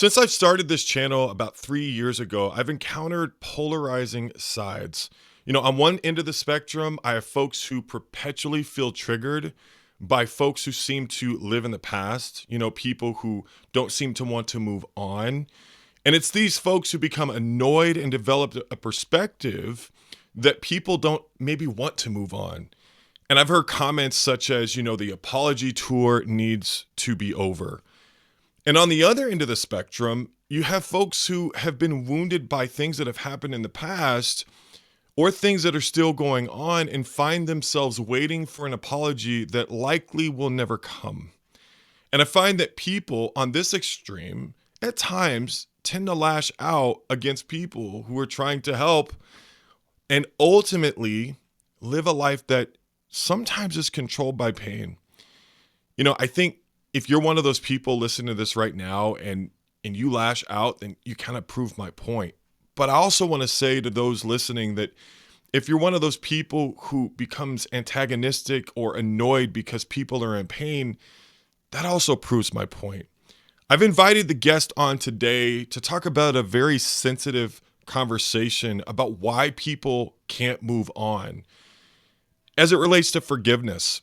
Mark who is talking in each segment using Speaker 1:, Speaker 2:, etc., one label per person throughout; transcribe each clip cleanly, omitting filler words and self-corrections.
Speaker 1: Since I've started this channel about 3 years ago, I've encountered polarizing sides. On one end of the spectrum, I have folks who perpetually feel triggered by folks who seem to live in the past, people who don't seem to want to move on. And it's these folks who become annoyed and develop a perspective that people don't maybe want to move on. And I've heard comments such as, the apology tour needs to be over. And on the other end of the spectrum, you have folks who have been wounded by things that have happened in the past or things that are still going on and find themselves waiting for an apology that likely will never come. And I find that people on this extreme at times tend to lash out against people who are trying to help and ultimately live a life that sometimes is controlled by pain. I think if you're one of those people listening to this right now and you lash out, then you kind of prove my point. But I also want to say to those listening that if you're one of those people who becomes antagonistic or annoyed because people are in pain, that also proves my point. I've invited the guest on today to talk about a very sensitive conversation about why people can't move on as it relates to forgiveness.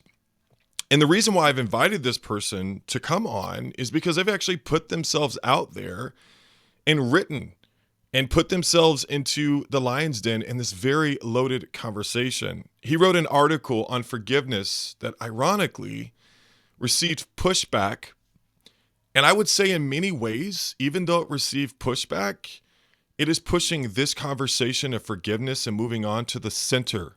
Speaker 1: And the reason why I've invited this person to come on is because they've actually put themselves out there and written and put themselves into the lion's den in this very loaded conversation. He wrote an article on forgiveness that ironically received pushback. And I would say in many ways, even though it received pushback, it is pushing this conversation of forgiveness and moving on to the center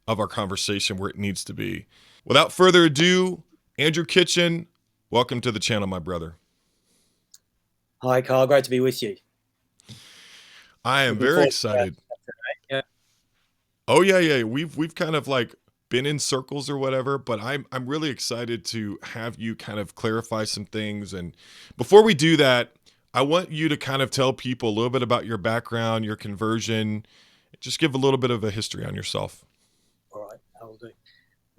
Speaker 1: of our conversation where it needs to be. Without further ado, Andrew Kitchen, welcome to the channel, my brother.
Speaker 2: Hi, Carl. Great to be with you.
Speaker 1: I am very excited.
Speaker 2: Yeah.
Speaker 1: Oh yeah. We've kind of like been in circles or whatever, but I'm really excited to have you kind of clarify some things. And before we do that, I want you to kind of tell people a little bit about your background, your conversion. Just give a little bit of a history on yourself.
Speaker 2: All right, I will do.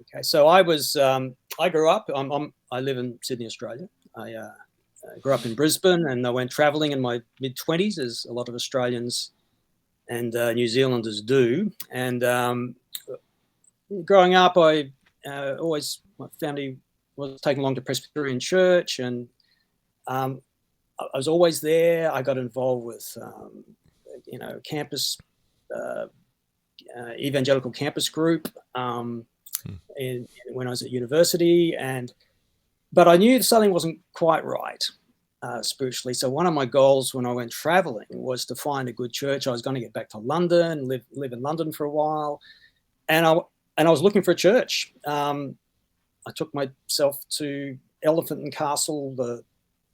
Speaker 2: Okay, so I grew up. I live in Sydney, Australia. I grew up in Brisbane, and I went travelling in my mid-20s, as a lot of Australians and New Zealanders do. And growing up, I my family was taken along to Presbyterian Church, and I was always there. I got involved with campus evangelical campus group when I was at university, but I knew something wasn't quite right spiritually. So one of my goals when I went traveling was to find a good church. I was going to get back to London, live in London for a while, and I was looking for a church. I took myself to Elephant and Castle, the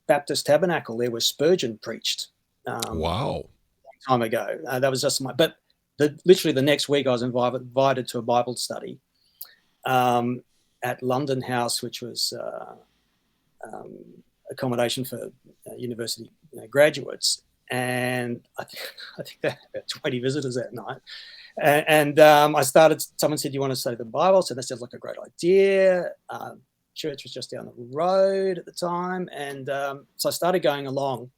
Speaker 2: Baptist Tabernacle there where Spurgeon preached.
Speaker 1: Wow.
Speaker 2: A long time ago. That was just but literally the next week I was invited to a Bible study at London House, which was accommodation for university graduates. And I think they had about 20 visitors that night. And someone said, "You want to study the Bible?" So that sounds like a great idea. Church was just down the road at the time. And so I started going along.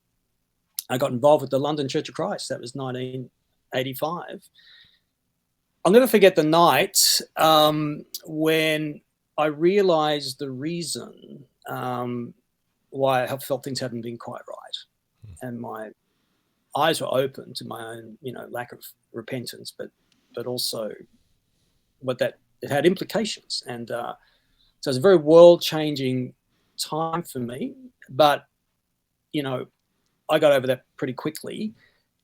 Speaker 2: I got involved with the London Church of Christ. That was 1985. I'll never forget the night when I realized the reason why I felt things hadn't been quite right. And my eyes were open to my own, lack of repentance, but also that it had implications. And so it was a very world-changing time for me. But, I got over that pretty quickly.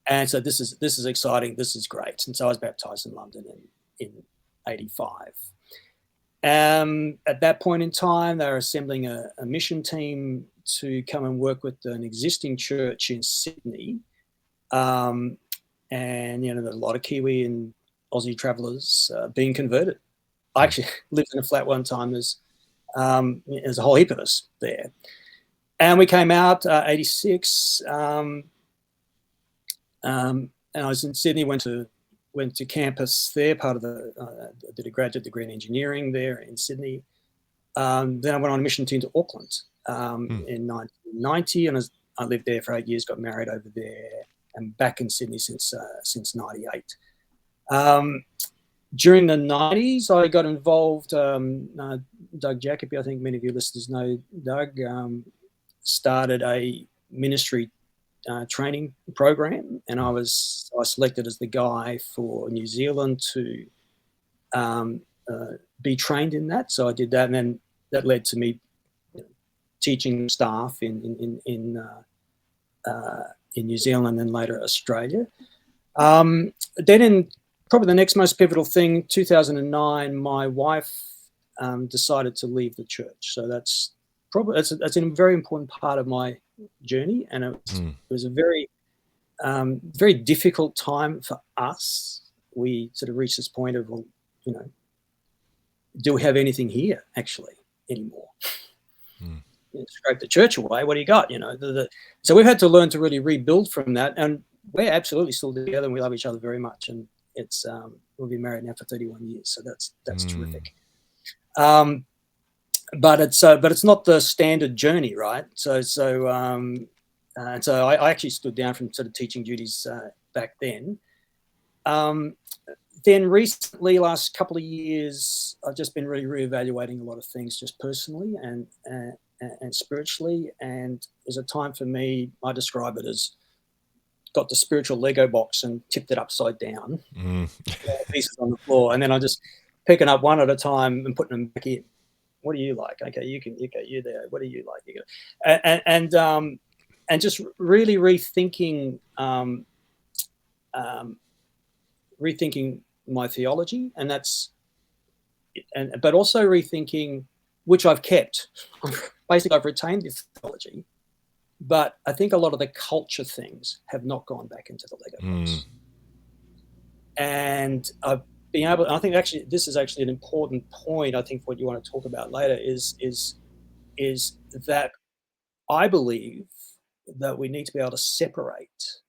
Speaker 2: And so this is exciting. This is great. And so I was baptized in London in 85. At that point in time, they were assembling a mission team to come and work with an existing church in Sydney. And, there's a lot of Kiwi and Aussie travellers being converted. I actually lived in a flat one time. There's a whole heap of us there. And we came out 86. And I was in Sydney, went to campus there, did a graduate degree in engineering there in Sydney. Then I went on a mission team to Auckland in 1990, and I lived there for 8 years, got married over there, and back in Sydney since '98. During the '90s, I got involved. Doug Jacoby, I think many of your listeners know Doug, started a ministry training program, and I was selected as the guy for New Zealand to be trained in that. So I did that, and then that led to me teaching staff in New Zealand and later Australia. Then in probably the next most pivotal thing, 2009, my wife decided to leave the church. So that's a very important part of my journey, and it was a very very difficult time for us. We sort of reached this point of, well, do we have anything here actually anymore? Scrape the church away. What do you got? So we've had to learn to really rebuild from that, and we're absolutely still together, and we love each other very much. And it's we've been married now for 31 years, so that's terrific. But it's not the standard journey, right? So I actually stood down from sort of teaching duties back then. Then recently, last couple of years, I've just been really reevaluating a lot of things, just personally and spiritually. And there's a time for me, I describe it as got the spiritual Lego box and tipped it upside down, pieces on the floor, and then I'm just picking up one at a time and putting them back in. What do you like? Okay, you there. What do you like? You go. And just really rethinking my theology, but also rethinking, which I've kept. Basically, I've retained this theology, but I think a lot of the culture things have not gone back into the Lego box. And I've been able. I think actually this is actually an important point. I think what you want to talk about later is that I believe that we need to be able to separate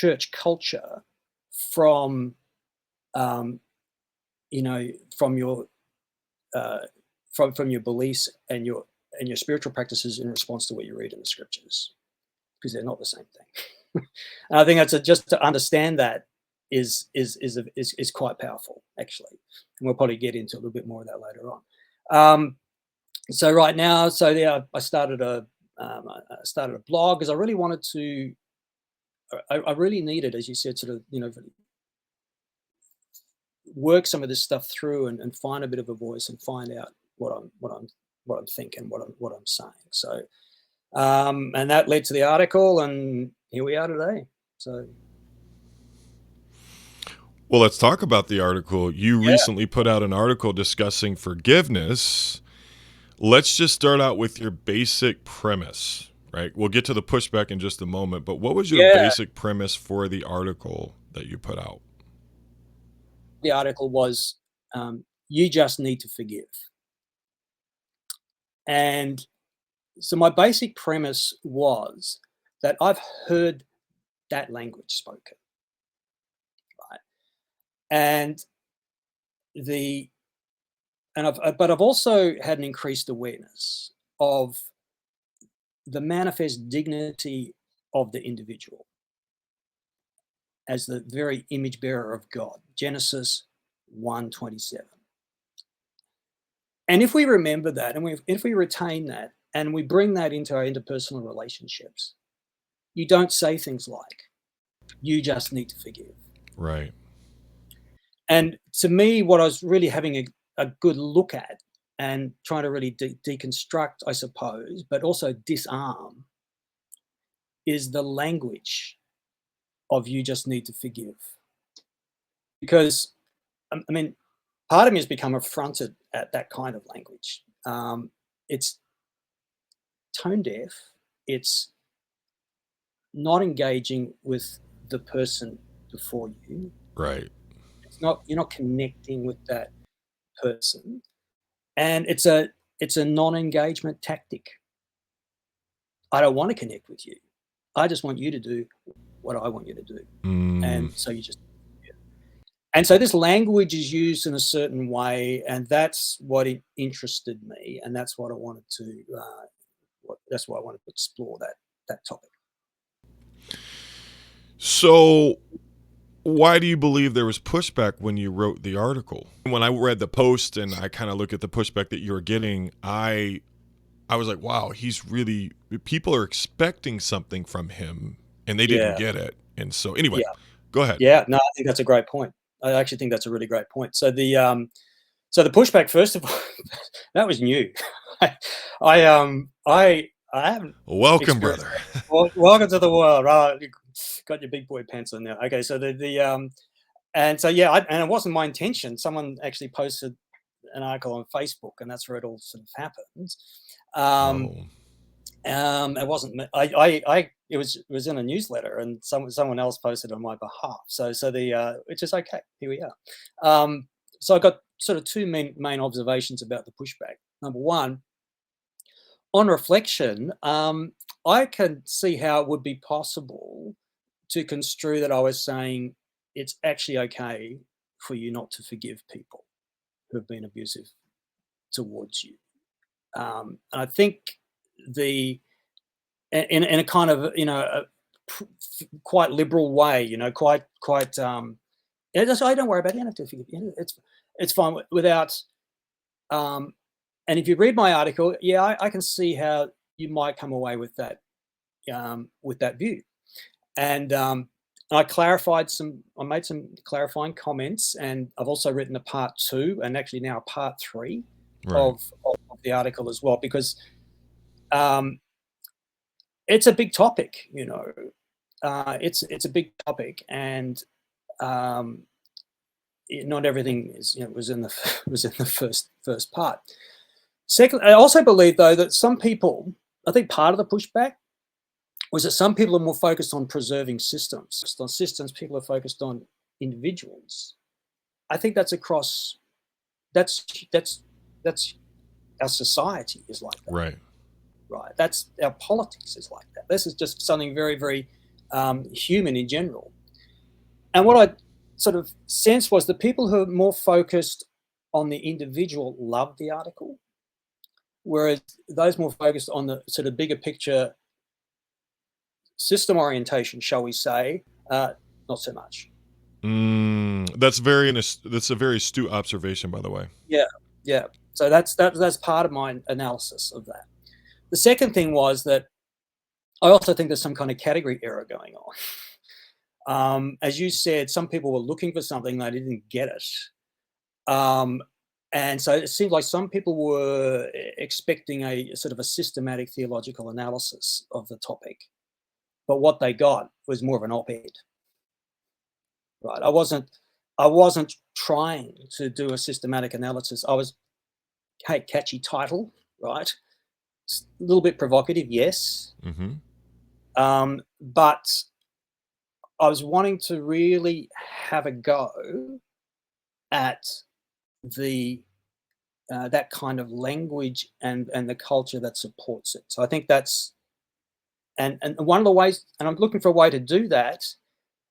Speaker 2: church culture from from your from your beliefs and your spiritual practices in response to what you read in the scriptures, because they're not the same thing. And I think that's just to understand that is quite powerful, actually, and we'll probably get into a little bit more of that later on. So right now, I started a blog because I really wanted to. I really needed, as you said, sort of work some of this stuff through and find a bit of a voice and find out what I'm thinking, what I'm saying. So, and that led to the article, and here we are today. So,
Speaker 1: well, let's talk about the article. You recently put out an article discussing forgiveness. Let's just start out with your basic premise, right? We'll get to the pushback in just a moment, but what was your basic premise for the article that you put out?
Speaker 2: The article was, you just need to forgive. And so my basic premise was that I've heard that language spoken, right? But I've also had an increased awareness of the manifest dignity of the individual as the very image bearer of God. Genesis 1:27. And if we remember that, and if we retain that, and we bring that into our interpersonal relationships, you don't say things like, "You just need to forgive."
Speaker 1: Right.
Speaker 2: And to me, what I was really having a good look at and trying to really deconstruct, I suppose, but also disarm, is the language of "you just need to forgive." Because, I mean, part of me has become affronted at that kind of language. It's tone deaf. It's not engaging with the person before you.
Speaker 1: Right.
Speaker 2: You're not connecting with that person, and it's a non-engagement tactic. I don't want to connect with you. I just want you to do what I want you to do, and so you just. And so this language is used in a certain way, and that's what interested me, and that's what I wanted to that's why I wanted to explore that topic.
Speaker 1: So, why do you believe there was pushback when you wrote the article? When I read the post and I kind of look at the pushback that you were getting, I was like, wow, he's really, people are expecting something from him and they didn't
Speaker 2: Yeah,
Speaker 1: get it. And so, anyway,
Speaker 2: yeah,
Speaker 1: go ahead.
Speaker 2: yeah. No, I think that's a great point. I actually think that's a really great point. So the pushback, first of all, that was new. I I haven't
Speaker 1: Welcome,
Speaker 2: experienced
Speaker 1: brother.
Speaker 2: that. Well, welcome to the world. Right, you got your big boy pants on now. Okay, so and so yeah, and it wasn't my intention. Someone actually posted an article on Facebook, and that's where it all sort of happened. Um,
Speaker 1: Oh,
Speaker 2: it wasn't. It was in a newsletter, and someone else posted on my behalf. Which is okay. Here we are. So I got sort of two main observations about the pushback. Number one, on reflection, I can see how it would be possible to construe that I was saying it's actually okay for you not to forgive people who have been abusive towards you. And I think the in a kind of quite liberal way, quite yeah, just, "Oh, don't worry about it. You don't have to forgive. It's fine without." Um, and if you read my article, yeah, I can see how you might come away with that view. And I made some clarifying comments, and I've also written a part two, and actually now a part three
Speaker 1: right.
Speaker 2: of the article as well, because um, it's a big topic. It's a big topic, and um, not everything was in the was in the first part. Second, I also believe though that some people, I think part of the pushback was that some people are more focused on preserving systems. On systems, people are focused on individuals. I think that's across. That's that's our society is like that,
Speaker 1: Right.
Speaker 2: right? That's our politics is like that. This is just something very, very human in general. And what I sort of sensed was the people who are more focused on the individual loved the article, whereas those more focused on the sort of bigger picture system orientation, shall we say, not so much.
Speaker 1: That's a very astute observation, by the way.
Speaker 2: Yeah, yeah. So that's part of my analysis of that. The second thing was that I also think there's some kind of category error going on. As you said, some people were looking for something, they didn't get it. Um, and so it seemed like some people were expecting a sort of a systematic theological analysis of the topic, but what they got was more of an op-ed. Right? I wasn't trying to do a systematic analysis. I was, hey, catchy title, right? It's a little bit provocative, yes,
Speaker 1: Hmm.
Speaker 2: but I was wanting to really have a go at the that kind of language and the culture that supports it. So I think that's and one of the ways, and I'm looking for a way to do that,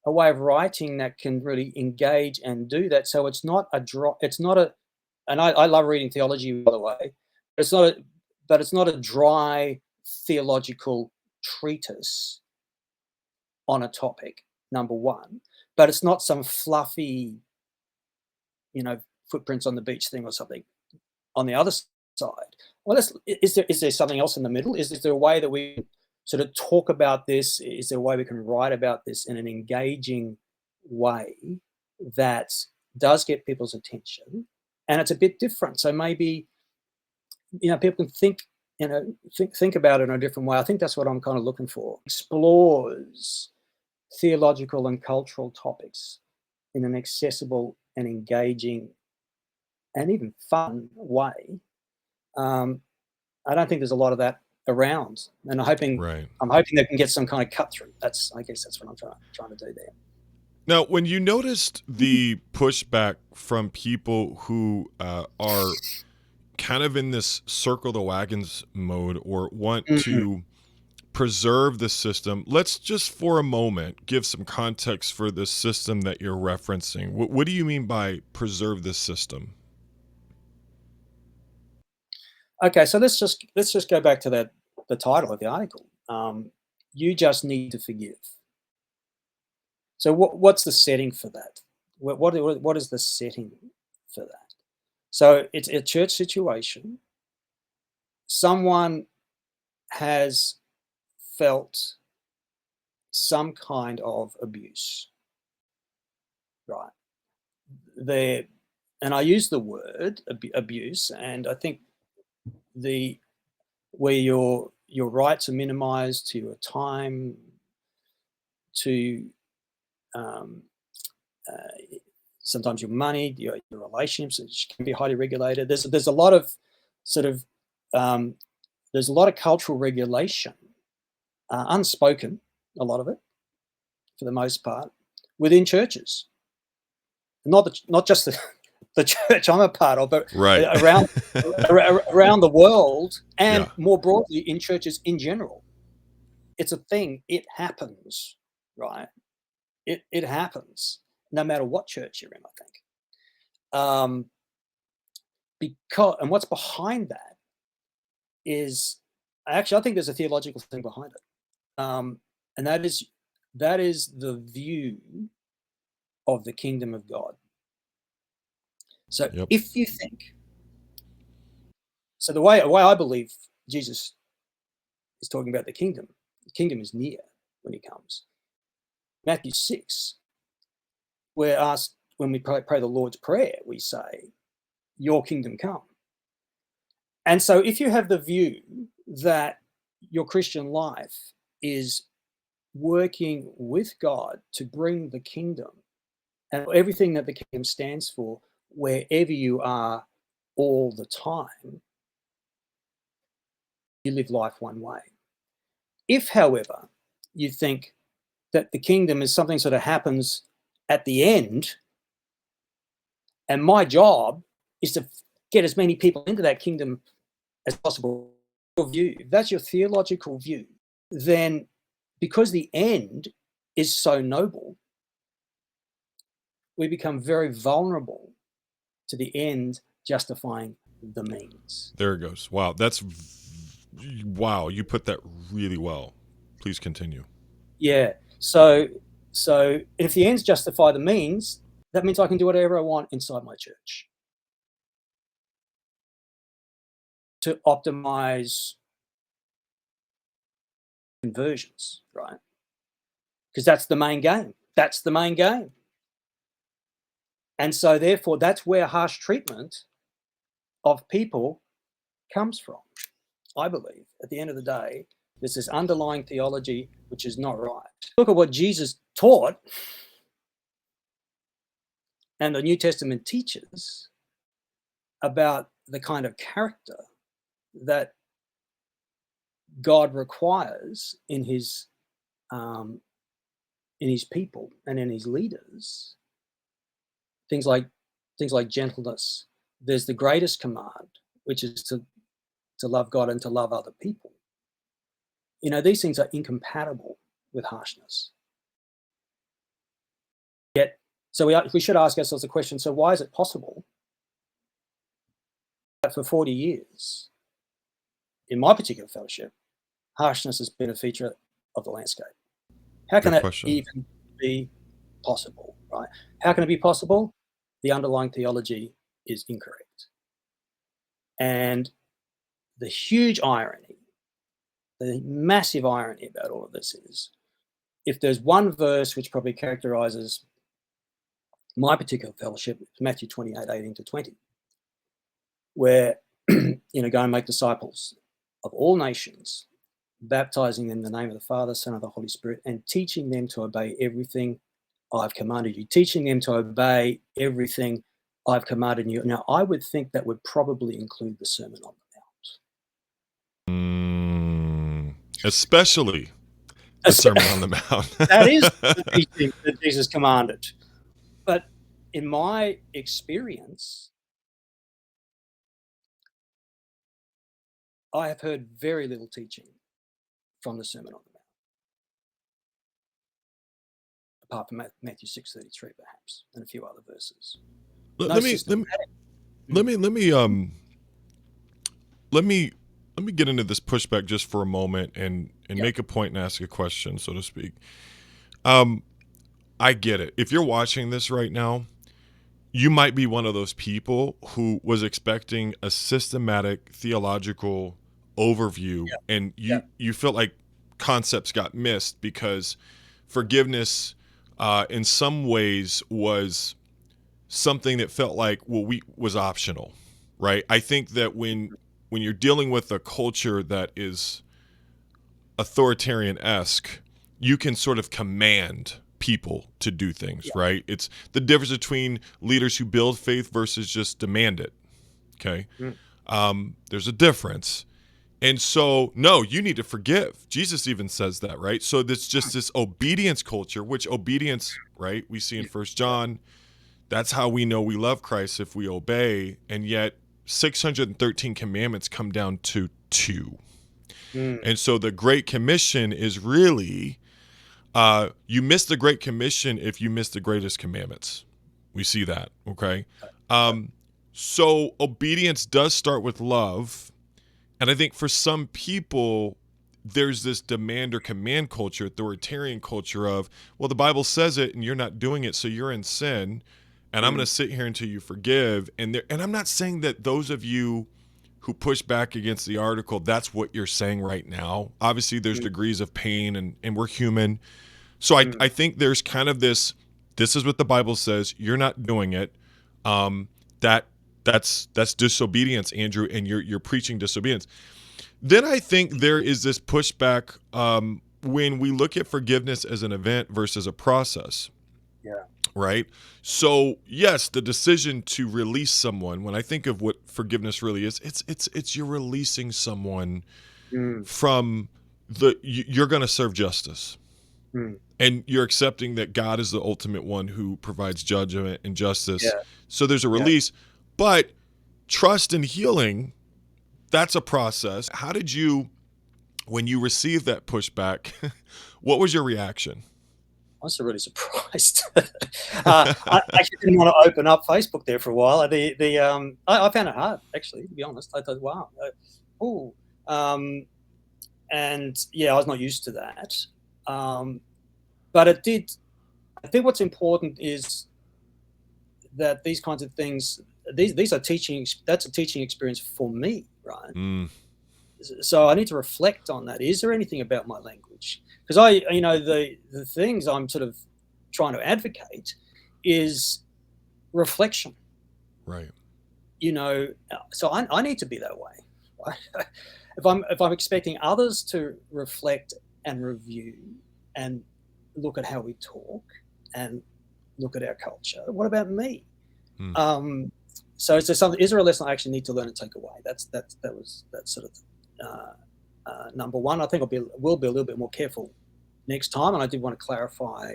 Speaker 2: a way of writing that can really engage and do that. So it's not a draw. It's not a, and I love reading theology, by the way. It's not a, but it's not a dry theological treatise on a topic. Number one, but it's not some fluffy, you know, footprints on the beach thing or something. On the other side, well, is there something else in the middle? Is there a way that we sort of talk about this? Is there a way we can write about this in an engaging way that does get people's attention? And it's a bit different. So maybe people can think about it in a different way. I think that's what I'm kind of looking for. Explores theological and cultural topics in an accessible and engaging and even fun way. Um, I don't think there's a lot of that around, and
Speaker 1: Right.
Speaker 2: I'm hoping they can get some kind of cut through. I guess that's what I'm trying to do there.
Speaker 1: Now, when you noticed the pushback from people who are kind of in this circle the wagons mode or want
Speaker 2: Mhm.
Speaker 1: to preserve the system, let's just for a moment give some context for the system that you're referencing. What do you mean by preserve this system?
Speaker 2: Okay, so let's just go back to that the title of the article. You just need to forgive. So what's the setting for that? What is the setting for that? So it's a church situation. Someone has felt some kind of abuse, right? And I use the word abuse, and I think where your rights are minimized to your time, to sometimes your money, your relationships, which can be highly regulated. There's a lot of sort of there's a lot of cultural regulation, unspoken, a lot of it, for the most part, within churches. Not just the church I'm a part of, but
Speaker 1: Right.
Speaker 2: around the world, and
Speaker 1: Yeah.
Speaker 2: more broadly in churches in general. It's a thing. It happens, right? It happens no matter what church you're in, I think. And what's behind that is actually, I think there's a theological thing behind it, and that is the view of the kingdom of God. So
Speaker 1: Yep.
Speaker 2: if you think, so the way I believe Jesus is talking about the kingdom is near when he comes. Matthew 6, we're asked when we pray the Lord's Prayer, we say, "Your kingdom come." And so if you have the view that your Christian life is working with God to bring the kingdom and everything that the kingdom stands for wherever you are all the time, you live life one way. If, however, you think that the kingdom is something sort of happens at the end, and my job is to get as many people into that kingdom as possible, if that's your theological view, then because the end is so noble, we become very vulnerable to the end justifying the means.
Speaker 1: There it goes. Wow. Wow. You put that really well. Please continue.
Speaker 2: Yeah. So if the ends justify the means, that means I can do whatever I want inside my church to optimize conversions, right? Because that's the main game. That's the main game. And so therefore, that's where harsh treatment of people comes from, I believe. At the end of the day, there's this underlying theology which is not right. Look at what Jesus taught and the New Testament teaches about the kind of character that God requires in his people and in his leaders. Things like gentleness. There's the greatest command, which is to love God and to love other people. You know, these things are incompatible with harshness. Yet, so we should ask ourselves the question, so why is it possible that for 40 years, in my particular fellowship, harshness has been a feature of the landscape? How can
Speaker 1: Good
Speaker 2: that
Speaker 1: question.
Speaker 2: even be possible, right? How can it be possible? The underlying theology is incorrect. And the huge irony, the massive irony about all of this is, if there's one verse which probably characterizes my particular fellowship, it's Matthew 28:18-20, where, go and make disciples of all nations, baptizing them in the name of the Father, Son, and the Holy Spirit, and teaching them to obey everything I've commanded you. Teaching them to obey everything I've commanded you. Now, I would think that would probably include the Sermon on the
Speaker 1: Especially the
Speaker 2: Mount.
Speaker 1: Sermon on the Mount.
Speaker 2: That is the teaching that Jesus commanded. But in my experience, I have heard very little teaching from the Sermon on the Mount, apart from Matthew 6:33, perhaps, and a few other verses.
Speaker 1: let,
Speaker 2: No
Speaker 1: let me let me
Speaker 2: systematic.
Speaker 1: let me let me let me get into this pushback just for a moment and
Speaker 2: Yeah,
Speaker 1: make a point and ask a question, so to speak. Um, I get it. If you're watching this right now, you might be one of those people who was expecting a systematic theological overview, and
Speaker 2: yeah,
Speaker 1: you felt like concepts got missed because forgiveness, in some ways, was something that felt like, well, we was optional, right? I think that when you're dealing with a culture that is authoritarian-esque, you can sort of command people to do things,
Speaker 2: yeah,
Speaker 1: right? It's the difference between leaders who build faith versus just demand it. Okay.
Speaker 2: mm,
Speaker 1: There's a difference. And so, no, you need to forgive. Jesus even says that, right? So there's just this obedience culture, which obedience, right? We see in First
Speaker 2: yeah,
Speaker 1: John, that's how we know we love Christ, if we obey. And yet 613 commandments come down to two.
Speaker 2: mm,
Speaker 1: And so the Great Commission is really, you miss the Great Commission if you miss the greatest commandments. We see that, okay?
Speaker 2: right,
Speaker 1: Um, so obedience does start with love. And I think for some people, there's this demand or command culture, authoritarian culture of, well, the Bible says it and you're not doing it, so you're in sin. And I'm going
Speaker 2: mm,
Speaker 1: to sit here until you forgive. And I'm not saying that those of you who push back against the article, that's what you're saying right now. Obviously, there's
Speaker 2: mm,
Speaker 1: degrees of pain and we're human. So I
Speaker 2: mm,
Speaker 1: think there's kind of this is what the Bible says, you're not doing it. Um, that that's disobedience, Andrew, and you're preaching disobedience. Then I think there is this pushback when we look at forgiveness as an event versus a process,
Speaker 2: yeah,
Speaker 1: right? So yes, the decision to release someone. When I think of what forgiveness really is, it's you're releasing someone
Speaker 2: mm,
Speaker 1: from you're going to serve justice,
Speaker 2: mm,
Speaker 1: and you're accepting that God is the ultimate one who provides judgment and justice.
Speaker 2: yeah,
Speaker 1: So there's a
Speaker 2: yeah.
Speaker 1: release, but trust and healing, that's a process. How did you, when you received that pushback, what was your reaction?
Speaker 2: I was really surprised. I actually didn't want to open up Facebook there for a while. I found it hard, actually, to be honest. I thought, wow, oh, um, and yeah, I was not used to that. Um, but it did. I think what's important is that these kinds of things, these are teaching. That's a teaching experience for me, right?
Speaker 1: Mm,
Speaker 2: So I need to reflect on that. Is there anything about my language? Because the things I'm sort of trying to advocate is reflection.
Speaker 1: right.
Speaker 2: So I need to be that way. Right? If I'm expecting others to reflect and review and look at how we talk and look at our culture, what about me?
Speaker 1: Mm,
Speaker 2: Um, so is there something? Is there a lesson I actually need to learn and take away? That's sort of number one. I think will be a little bit more careful next time, and I did want to clarify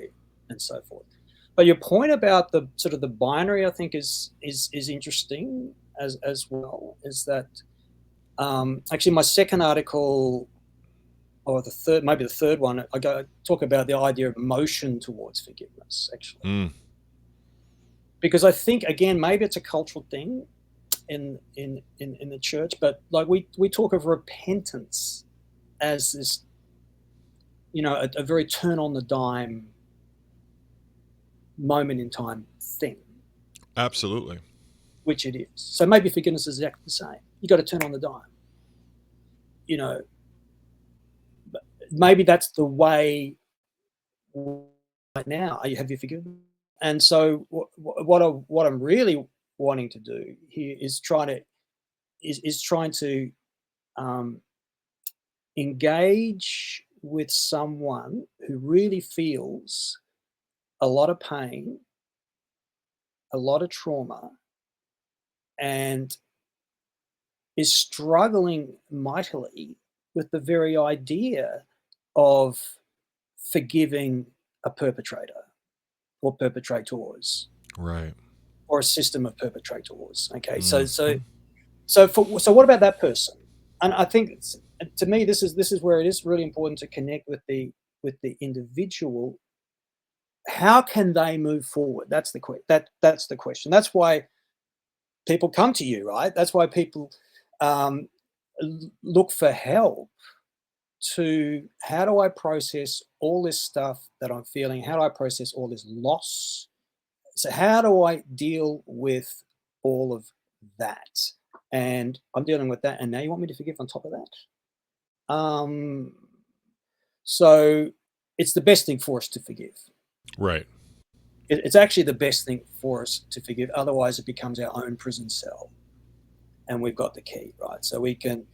Speaker 2: and so forth. But your point about the sort of the binary, I think, is interesting as well. Is that actually my second article, or maybe the third one, talk about the idea of motion towards forgiveness, actually,
Speaker 1: mm,
Speaker 2: because I think again maybe it's a cultural thing in the church, but like we talk of repentance as this, a very turn on the dime moment in time thing,
Speaker 1: absolutely.
Speaker 2: which it is. So maybe forgiveness is exactly the same. You got to turn on the dime. You know, maybe that's the way right now. Have you forgiven? And so what I'm really wanting to do here is trying to um, engage with someone who really feels a lot of pain, a lot of trauma, and is struggling mightily with the very idea of forgiving a perpetrator or perpetrators
Speaker 1: Right.
Speaker 2: or a system of perpetrators. Okay, so so
Speaker 1: Mm,
Speaker 2: so so what about that person? And I think to me this is where it is really important to connect with the individual. How can they move forward? That's the question. That's why people come to you, right? That's why people um, look for help to how do I process all this stuff that I'm feeling? How do I process all this loss? So how do I deal with all of that? And I'm dealing with that, and now you want me to forgive on top of that? Um, so it's the best thing for us to forgive.
Speaker 1: Right.
Speaker 2: It's actually the best thing for us to forgive. Otherwise, it becomes our own prison cell, and we've got the key, right? So we can,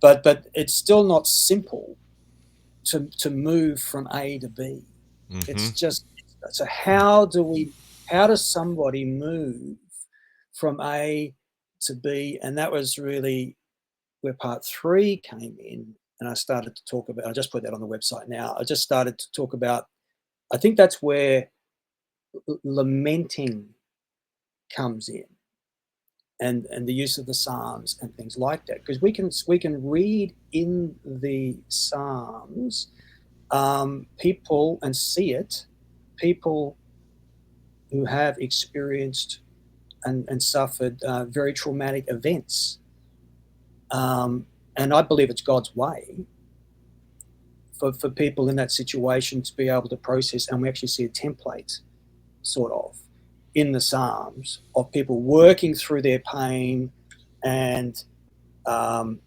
Speaker 2: but it's still not simple to move from A to B.
Speaker 1: Mm-hmm.
Speaker 2: It's just so how does somebody move from A to B? And that was really where part 3 came in, and I started to talk about. I just put that on the website now. I just started to talk about. I think that's where lamenting comes in, and the use of the Psalms and things like that, because we can read in the Psalms people and see it, people who have experienced and suffered very traumatic events. And I believe it's God's way for people in that situation to be able to process. And we actually see a template, sort of, in the Psalms of people working through their pain and, but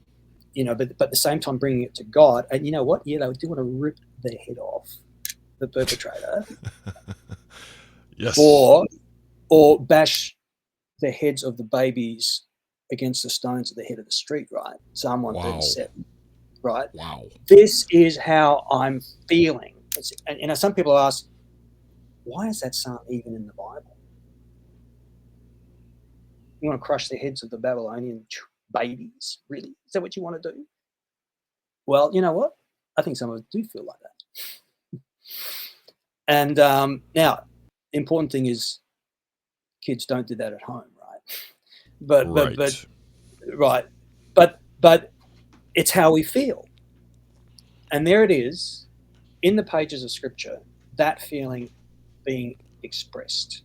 Speaker 2: at the same time bringing it to God. And you know what? Yeah, they do want to rip their head off, the perpetrator,
Speaker 1: Yes.
Speaker 2: or bash the heads of the babies against the stones at the head of the street, right? Psalm
Speaker 1: Wow.
Speaker 2: 137, right?
Speaker 1: Wow.
Speaker 2: This is how I'm feeling. And some people ask, why is that psalm even in the Bible? You want to crush the heads of the Babylonian babies? Really? Is that what you want to do? Well, you know what? I think some of us do feel like that. And now, the important thing is kids don't do that at home, right? But
Speaker 1: Right.
Speaker 2: right, but it's how we feel, and there it is in the pages of Scripture. That feeling being expressed,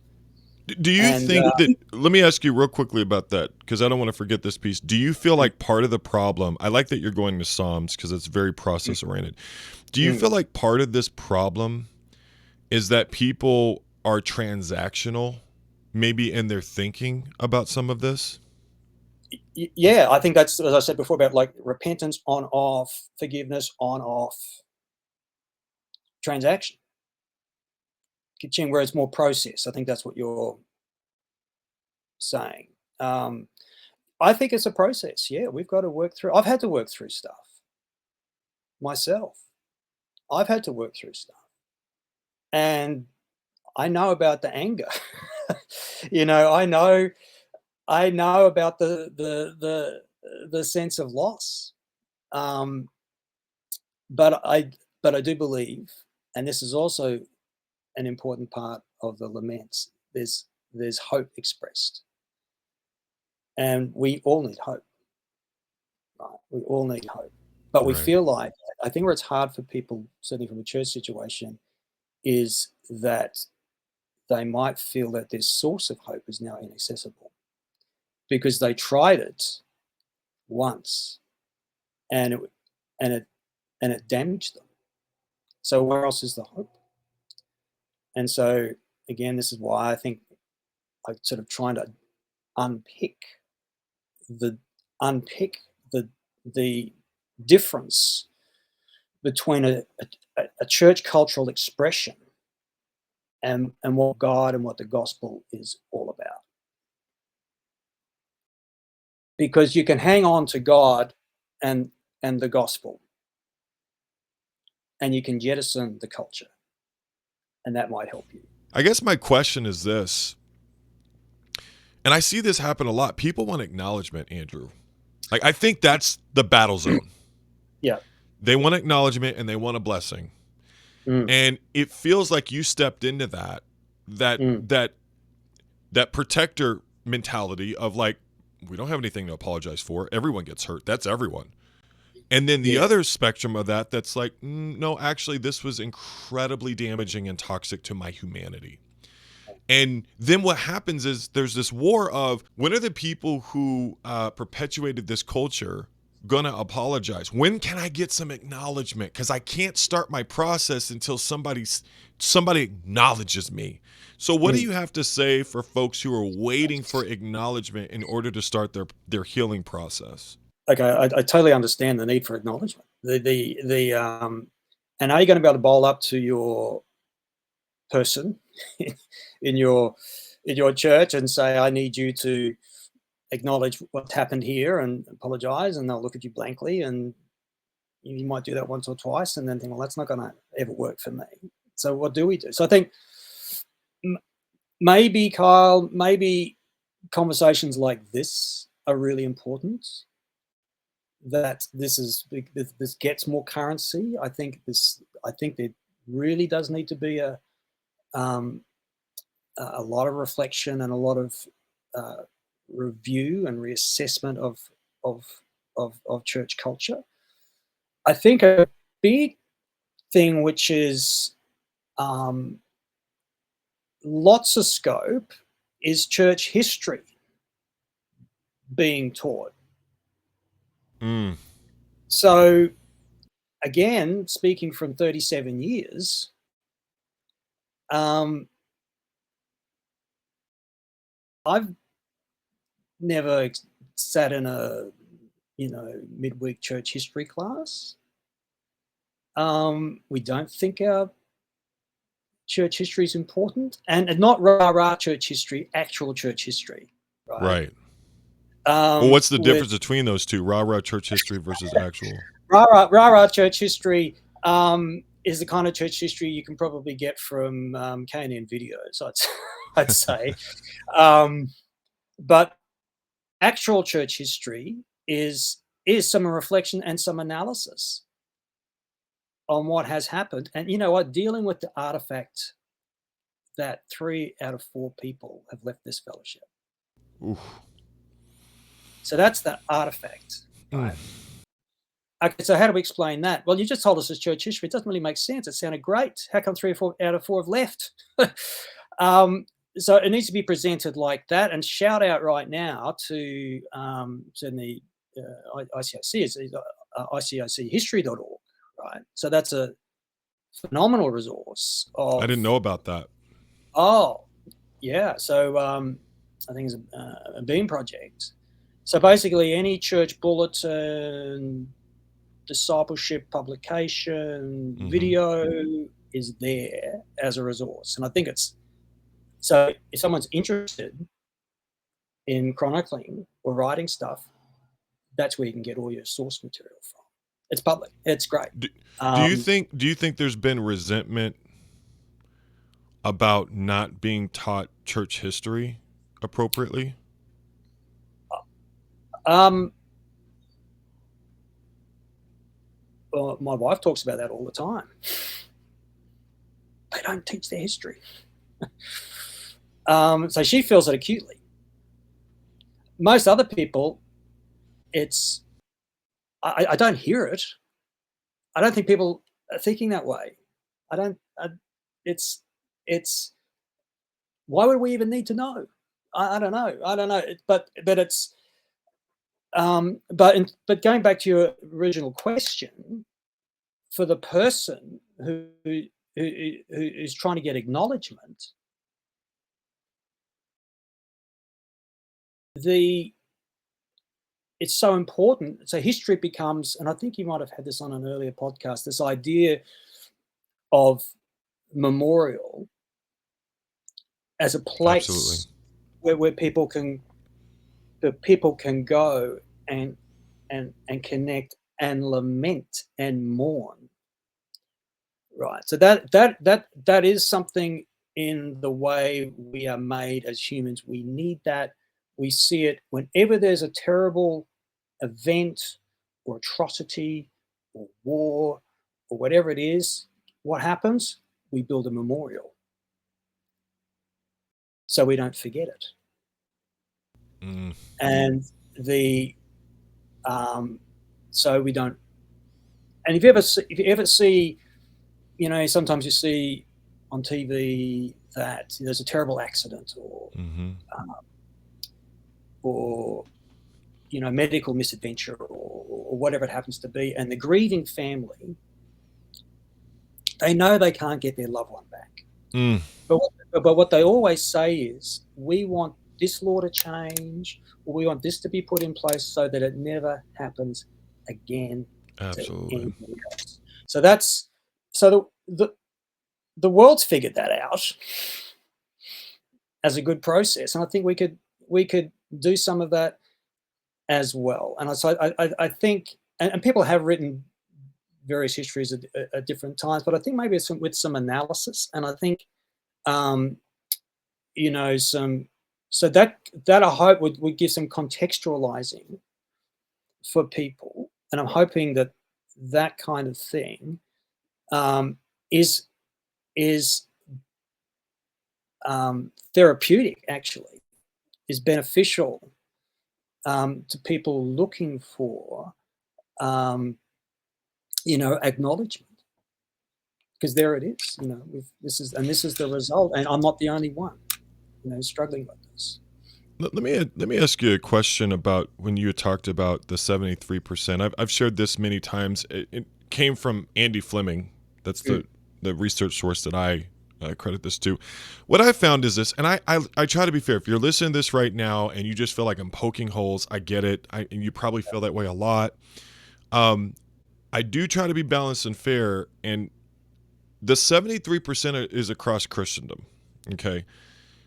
Speaker 1: Do you
Speaker 2: and
Speaker 1: think that, let me ask you real quickly about that, because I don't want to forget this piece. Do you feel like part of the problem, I like that you're going to Psalms because it's very process oriented. Do you feel like part of this problem is that people are transactional, maybe in their thinking about some of this?
Speaker 2: yeah, I think that's, as I said before, about like repentance on off, forgiveness on off, transaction. Kitchen where it's more process. I think that's what you're saying. I think it's a process. Yeah, we've got to work through. I've had to work through stuff myself. I've had to work through stuff, and I know about the anger. I know about the sense of loss. Um, but I do believe, and this is also an important part of the laments. There's hope expressed, and we all need hope. Right? We all need hope, but we
Speaker 1: Right.
Speaker 2: feel like, I think where it's hard for people, certainly from a church situation, is that they might feel that this source of hope is now inaccessible because they tried it once and it and it and it damaged them. So where else is the hope? And so again, this is why I think I'm sort of trying to unpick the unpick the difference between a church cultural expression and what God and what the gospel is all about. Because you can hang on to God and the gospel, and you can jettison the culture, and that might help you.
Speaker 1: I guess my question is this, and I see this happen a lot. People want acknowledgement, Andrew. Like, I think that's the battle zone.
Speaker 2: Yeah.
Speaker 1: They want acknowledgement and they want a blessing.
Speaker 2: Mm,
Speaker 1: And it feels like you stepped into that
Speaker 2: mm,
Speaker 1: that that protector mentality of like, we don't have anything to apologize for. Everyone gets hurt. That's everyone. And then the
Speaker 2: yeah.
Speaker 1: other spectrum of that's like, no, actually, this was incredibly damaging and toxic to my humanity. And then what happens is there's this war of, when are the people who perpetuated this culture gonna apologize? When can I get some acknowledgement? Because I can't start my process until somebody acknowledges me. So what do
Speaker 2: Mm.
Speaker 1: you have to say for folks who are waiting for acknowledgement in order to start their healing process?
Speaker 2: Okay, I totally understand the need for acknowledgement. And are you going to be able to bowl up to your person in your church and say, I need you to acknowledge what's happened here and apologize, and they'll look at you blankly, and you might do that once or twice and then think, well, that's not going to ever work for me. So what do we do? So I think maybe, Kyle, maybe conversations like this are really important, that this gets more currency. I think there really does need to be a lot of reflection and a lot of review and reassessment of church culture. I think a big thing, which is lots of scope, is church history being taught.
Speaker 1: Mm.
Speaker 2: So again, speaking from 37 years, I've never sat in a midweek church history class. We don't think our church history is important, and not rah-rah church history, actual church history, right?
Speaker 1: Right. Well, what's the
Speaker 2: With
Speaker 1: difference between those two, rah-rah church history versus actual?
Speaker 2: rah-rah church history is the kind of church history you can probably get from K&N videos, I'd say. But actual church history is some reflection and some analysis on what has happened. And you know what? Dealing with the artifact that 3 out of 4 people have left this fellowship.
Speaker 1: Oof.
Speaker 2: So that's the artifact, right? Okay, so how do we explain that? Well, you just told us it's church history. It doesn't really make sense. It sounded great. How come 3 or 4 out of 4 have left? So it needs to be presented like that. And shout out right now to certainly ICIC, is icichistory.org, right? So that's a phenomenal resource
Speaker 1: I
Speaker 2: of,
Speaker 1: didn't know about that.
Speaker 2: oh, yeah. So I think it's a Beam project. So basically any church bulletin, discipleship publication, video is there as a resource. And I think it's, so if someone's interested in chronicling or writing stuff, that's where you can get all your source material from. It's public. It's great.
Speaker 1: Do you think there's been resentment about not being taught church history appropriately?
Speaker 2: Well, my wife talks about that all the time. They don't teach their history. So she feels it acutely. Most other people, I don't hear it. I don't think people are thinking that way. It's why would we even need to know? I don't know. But it's but going back to your original question, for the person who is trying to get acknowledgement, it's so important. So history becomes, and I think you might have had this on an earlier podcast, this idea of memorial as a place where people can go and connect and lament and mourn, right? So that is something in the way we are made as humans. We need that. We see it whenever there's a terrible event or atrocity or war or whatever it is. What happens? We build a memorial so we don't forget it. And so we don't. And if you ever see, sometimes you see on TV that there's a terrible accident or medical misadventure or whatever it happens to be, and the grieving family, they know they can't get their loved one back.
Speaker 1: Mm.
Speaker 2: But what they always say is, we want this law to change, or we want this to be put in place so that it never happens again to
Speaker 1: Absolutely.
Speaker 2: anybody else. So the world's figured that out as a good process, and I think we could do some of that as well. And I think, and people have written various histories at different times, but I think maybe it's with some analysis, and I think some, so that I hope would give some contextualizing for people, and I'm hoping that that kind of thing is therapeutic, actually, is beneficial to people looking for acknowledgement, because there it is. This is the result, and I'm not the only one struggling with this.
Speaker 1: Let me ask you a question about when you talked about the 73%. I've shared this many times. It came from Andy Fleming. That's the research source that I credit this to. What I found is this, and I try to be fair. If you're listening to this right now and you just feel like I'm poking holes, I get it. And you probably feel that way a lot. I do try to be balanced and fair, and the 73% is across Christendom. Okay.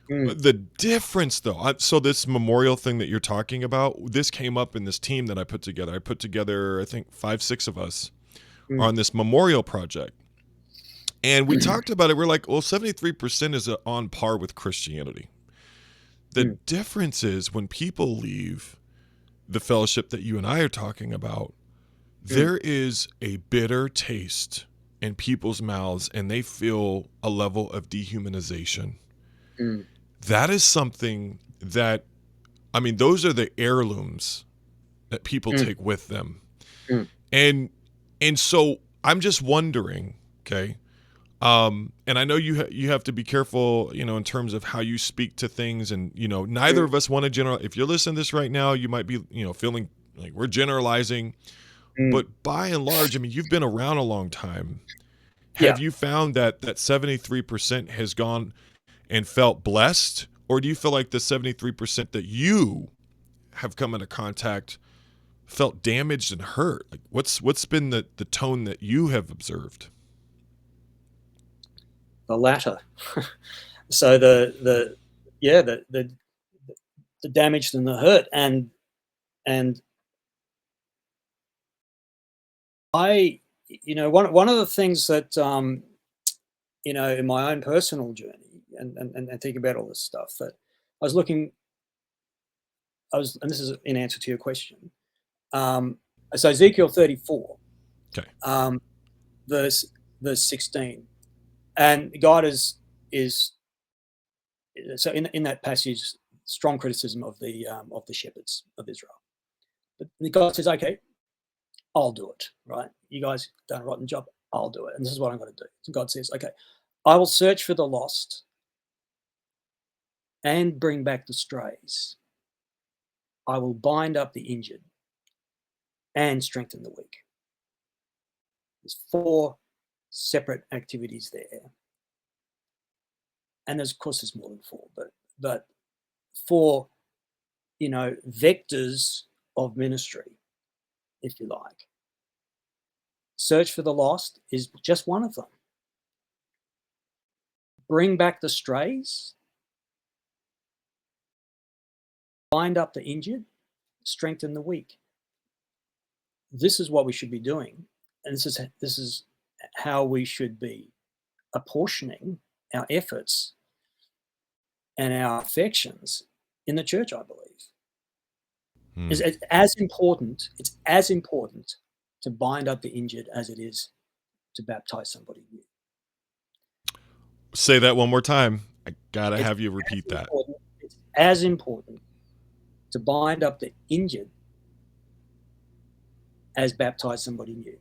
Speaker 1: The difference, though, so this memorial thing that you're talking about, this came up in this team that I put together. I put together, I think, 5-6 of us on this memorial project. And we talked about it. We're like, well, 73% is on par with Christianity. The difference is when people leave the fellowship that you and I are talking about, there is a bitter taste in people's mouths, and they feel a level of dehumanization. That is something that, I mean, those are the heirlooms that people take with them. And so I'm just wondering, okay, and I know you have to be careful, in terms of how you speak to things, and, neither of us want to generalize. If you're listening to this right now, you might be, feeling like we're generalizing, but by and large, I mean, you've been around a long time. Have you found that 73% has gone and felt blessed, or do you feel like the 73% that you have come into contact felt damaged and hurt? Like, what's been the tone that you have observed?
Speaker 2: The latter. So the damage and the hurt, and I, one of the things that in my own personal journey, and think about all this stuff, that and this is in answer to your question. So Ezekiel 34,
Speaker 1: Okay.
Speaker 2: verse 16, and God is so in that passage, strong criticism of the shepherds of Israel. But God says, okay, I'll do it, right? You guys done a rotten job, I'll do it. And this is what I'm going to do. So God says, okay, I will search for the lost and bring back the strays. I will bind up the injured and strengthen the weak. There's 4 separate activities there. And of course there's more than 4, but 4, vectors of ministry, if you like. Search for the lost is just one of them. Bring back the strays, bind up the injured, strengthen the weak. This is what we should be doing, and this is how we should be apportioning our efforts and our affections in the church, I believe. It's as important to bind up the injured as it is to baptize somebody new.
Speaker 1: Say that one more time. I gotta have you repeat that.
Speaker 2: It's as important to bind up the injured as baptize somebody new.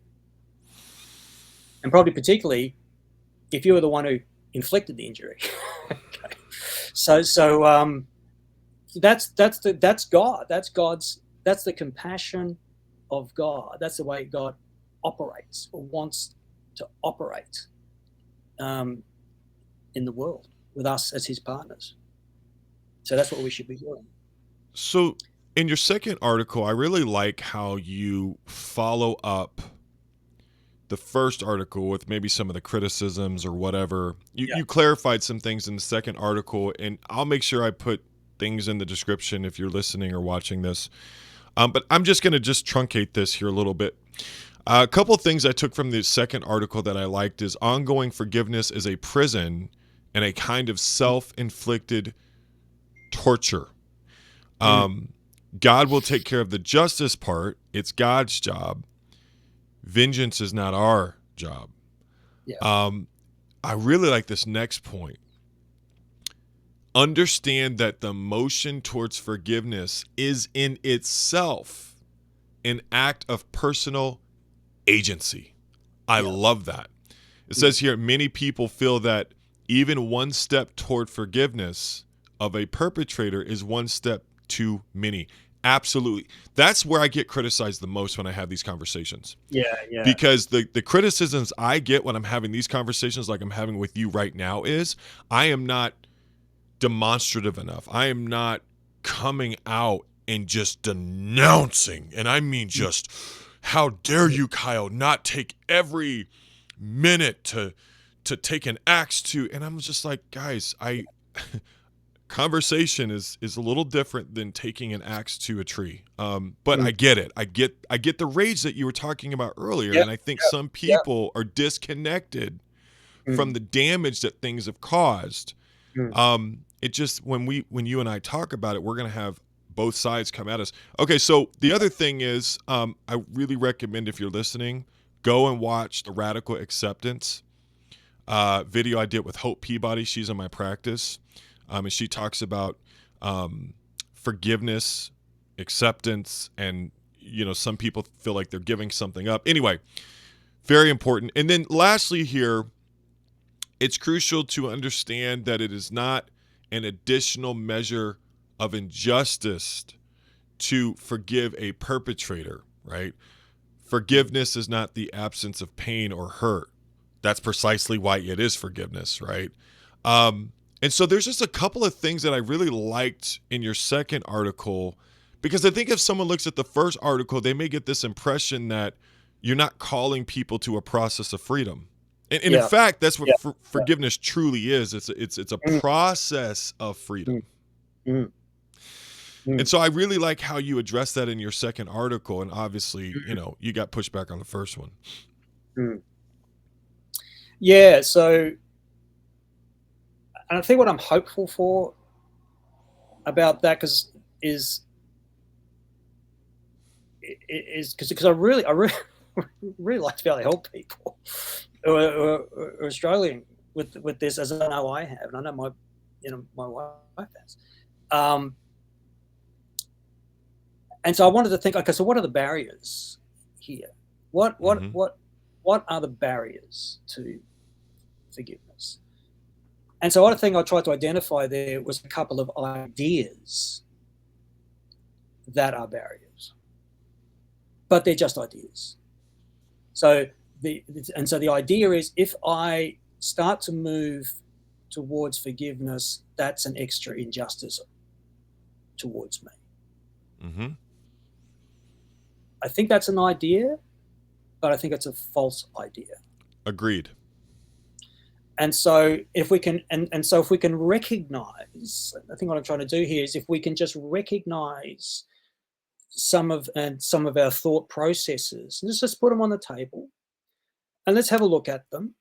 Speaker 2: And probably particularly if you were the one who inflicted the injury. Okay. So that's God. That's the compassion of God. That's the way God operates or wants to operate in the world with us as his partners. So that's what we should be doing.
Speaker 1: So, in your second article, I really like how you follow up the first article with maybe some of the criticisms or whatever.
Speaker 2: Yeah.
Speaker 1: You clarified some things in the second article, and I'll make sure I put things in the description if you're listening or watching this. But I'm just going to just truncate this here a little bit. A couple of things I took from the second article that I liked is ongoing forgiveness is a prison and a kind of self-inflicted torture. God will take care of the justice part. It's God's job. Vengeance is not our job.
Speaker 2: Yeah.
Speaker 1: I really like this next point. Understand that the motion towards forgiveness is in itself an act of personal agency. I love that. It says here, many people feel that even one step toward forgiveness of a perpetrator is one step too many. Absolutely. That's where I get criticized the most when I have these conversations.
Speaker 2: Yeah.
Speaker 1: Because the criticisms I get when I'm having these conversations like I'm having with you right now is I am not demonstrative enough. I am not coming out and just denouncing. And I mean just, how dare you, Kyle, not take every minute to take an axe to, and I'm just like, guys, conversation is a little different than taking an axe to a tree. But I get it. I get the rage that you were talking about earlier, and I think some people are disconnected from the damage that things have caused. It just when you and I talk about it, we're gonna have both sides come at us. Okay, so the other thing is, I really recommend if you're listening, go and watch the Radical Acceptance video I did with Hope Peabody. She's in my practice. And she talks about forgiveness, acceptance, and some people feel like they're giving something up. Anyway, very important. And then lastly here, it's crucial to understand that it is not an additional measure of injustice to forgive a perpetrator, right? Forgiveness is not the absence of pain or hurt. That's precisely why it is forgiveness, right? And so there's just a couple of things that I really liked in your second article, because I think if someone looks at the first article, they may get this impression that you're not calling people to a process of freedom. And in fact, that's what forgiveness truly is. It's a process of freedom. And so I really like how you address that in your second article. And obviously, you got pushback on the first one.
Speaker 2: Yeah. So, and I think what I'm hopeful for about that is because I really really like to be able to help people who are struggling with this, as I know I have, and I know my wife has. And so I wanted to think, okay, so what are the barriers here? What are the barriers to forgiveness? And so one thing I tried to identify there was a couple of ideas that are barriers, but they're just ideas. So the idea is, if I start to move towards forgiveness, that's an extra injustice towards me. I think that's an idea, but I think it's a false idea.
Speaker 1: Agreed.
Speaker 2: And so if we can, if we can recognize, I think what I'm trying to do here is, if we can just recognize some of our thought processes, and let's just put them on the table, and let's have a look at them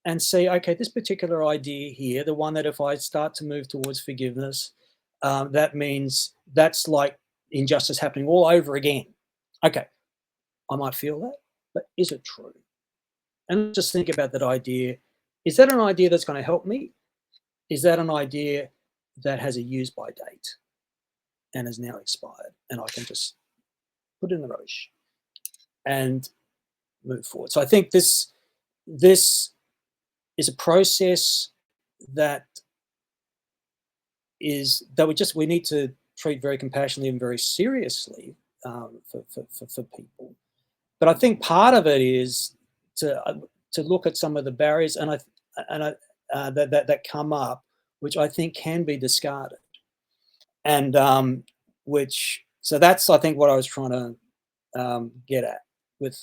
Speaker 2: and say, okay, this particular idea here, the one that if I start to move towards forgiveness, that means that's like injustice happening all over again. Okay, I might feel that, but is it true? And just think about that idea. Is that an idea that's going to help me? Is that an idea that has a use by date and has now expired, and I can just put it in the rubbish and move forward? So I think this is a process that we need to treat very compassionately and very seriously, for people. But I think part of it is to look at some of the barriers that come up, which I think can be discarded, and which so that's I think what I was trying to get at with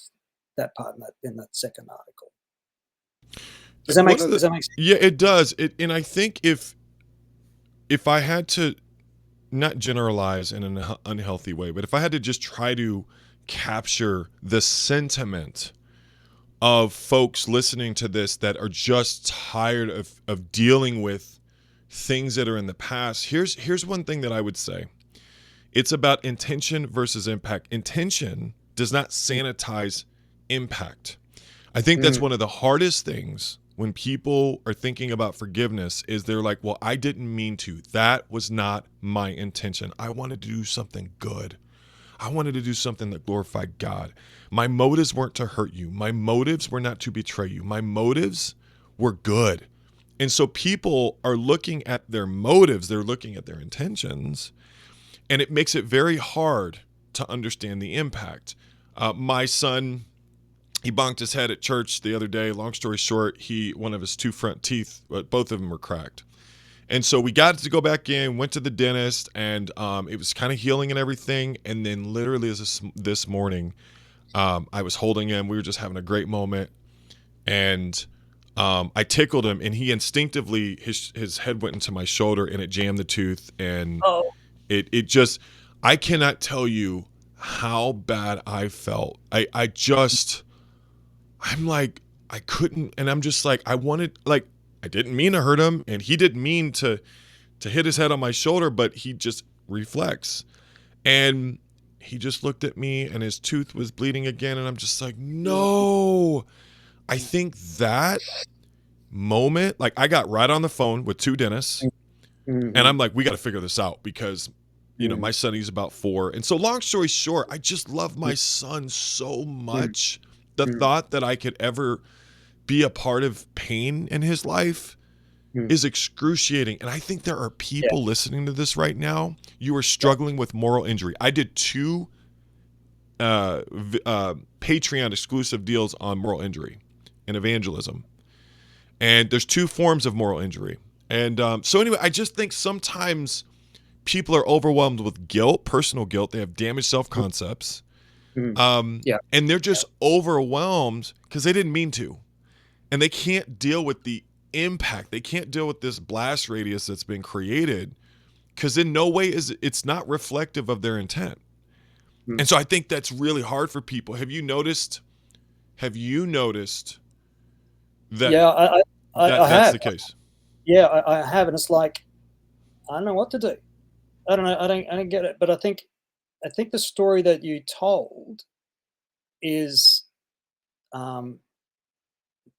Speaker 2: that part in that second article.
Speaker 1: One of
Speaker 2: Does
Speaker 1: the
Speaker 2: that make sense?
Speaker 1: Yeah, it does. And I think if I had to not generalize in an unhealthy way, but if I had to just try to capture the sentiment of folks listening to this that are just tired of dealing with things that are in the past, here's one thing that I would say. It's about intention versus impact. Intention does not sanitize impact. I think that's
Speaker 2: Mm,
Speaker 1: one of the hardest things when people are thinking about forgiveness is they're like, well, I didn't mean to. That was not my intention. I wanted to do something good. I wanted to do something that glorified God. My motives weren't to hurt you. My motives were not to betray you. My motives were good. And so people are looking at their motives, they're looking at their intentions, and it makes it very hard to understand the impact. My son, he bonked his head at church the other day. Long story short, one of his two front teeth, both of them were cracked. And so we got to go back in, went to the dentist, and it was kind of healing and everything. And then literally this morning, I was holding him. We were just having a great moment. And I tickled him, and he instinctively, his head went into my shoulder, and it jammed the tooth. And
Speaker 2: oh,
Speaker 1: it just, I cannot tell you how bad I felt. I'm like, I couldn't, and I'm just like, I didn't mean to hurt him, and he didn't mean to hit his head on my shoulder, but he just reflects. And he just looked at me, and his tooth was bleeding again, and I'm just like, no. I think that moment, like I got right on the phone with two dentists, and
Speaker 2: mm-hmm,
Speaker 1: I'm like, we got to figure this out because,
Speaker 2: mm,
Speaker 1: my son, he's about 4. And so long story short, I just love my son so
Speaker 2: mm,
Speaker 1: much. The
Speaker 2: mm,
Speaker 1: thought that I could ever be a part of pain in his life
Speaker 2: mm.
Speaker 1: is excruciating. And I think there are
Speaker 2: Yeah,
Speaker 1: people listening to this right now. You are
Speaker 2: yeah.
Speaker 1: struggling with moral injury. I did 2 Patreon exclusive deals on moral injury and evangelism. And there's 2 forms of moral injury. And so anyway, I just think sometimes people are overwhelmed with guilt, personal guilt. They have damaged
Speaker 2: Mm,
Speaker 1: self-concepts.
Speaker 2: mm. Yeah,
Speaker 1: And they're
Speaker 2: yeah.
Speaker 1: just overwhelmed because they didn't mean to. And they can't deal with the impact. They can't deal with this blast radius that's been created because in no way it's not reflective of their intent.
Speaker 2: Mm.
Speaker 1: And so I think that's really hard for people. Have you noticed that
Speaker 2: Yeah, I
Speaker 1: that's
Speaker 2: have.
Speaker 1: the case?
Speaker 2: Yeah, I have, and it's like I don't know what to do. I don't know. I don't get it. But I think the story that you told is um,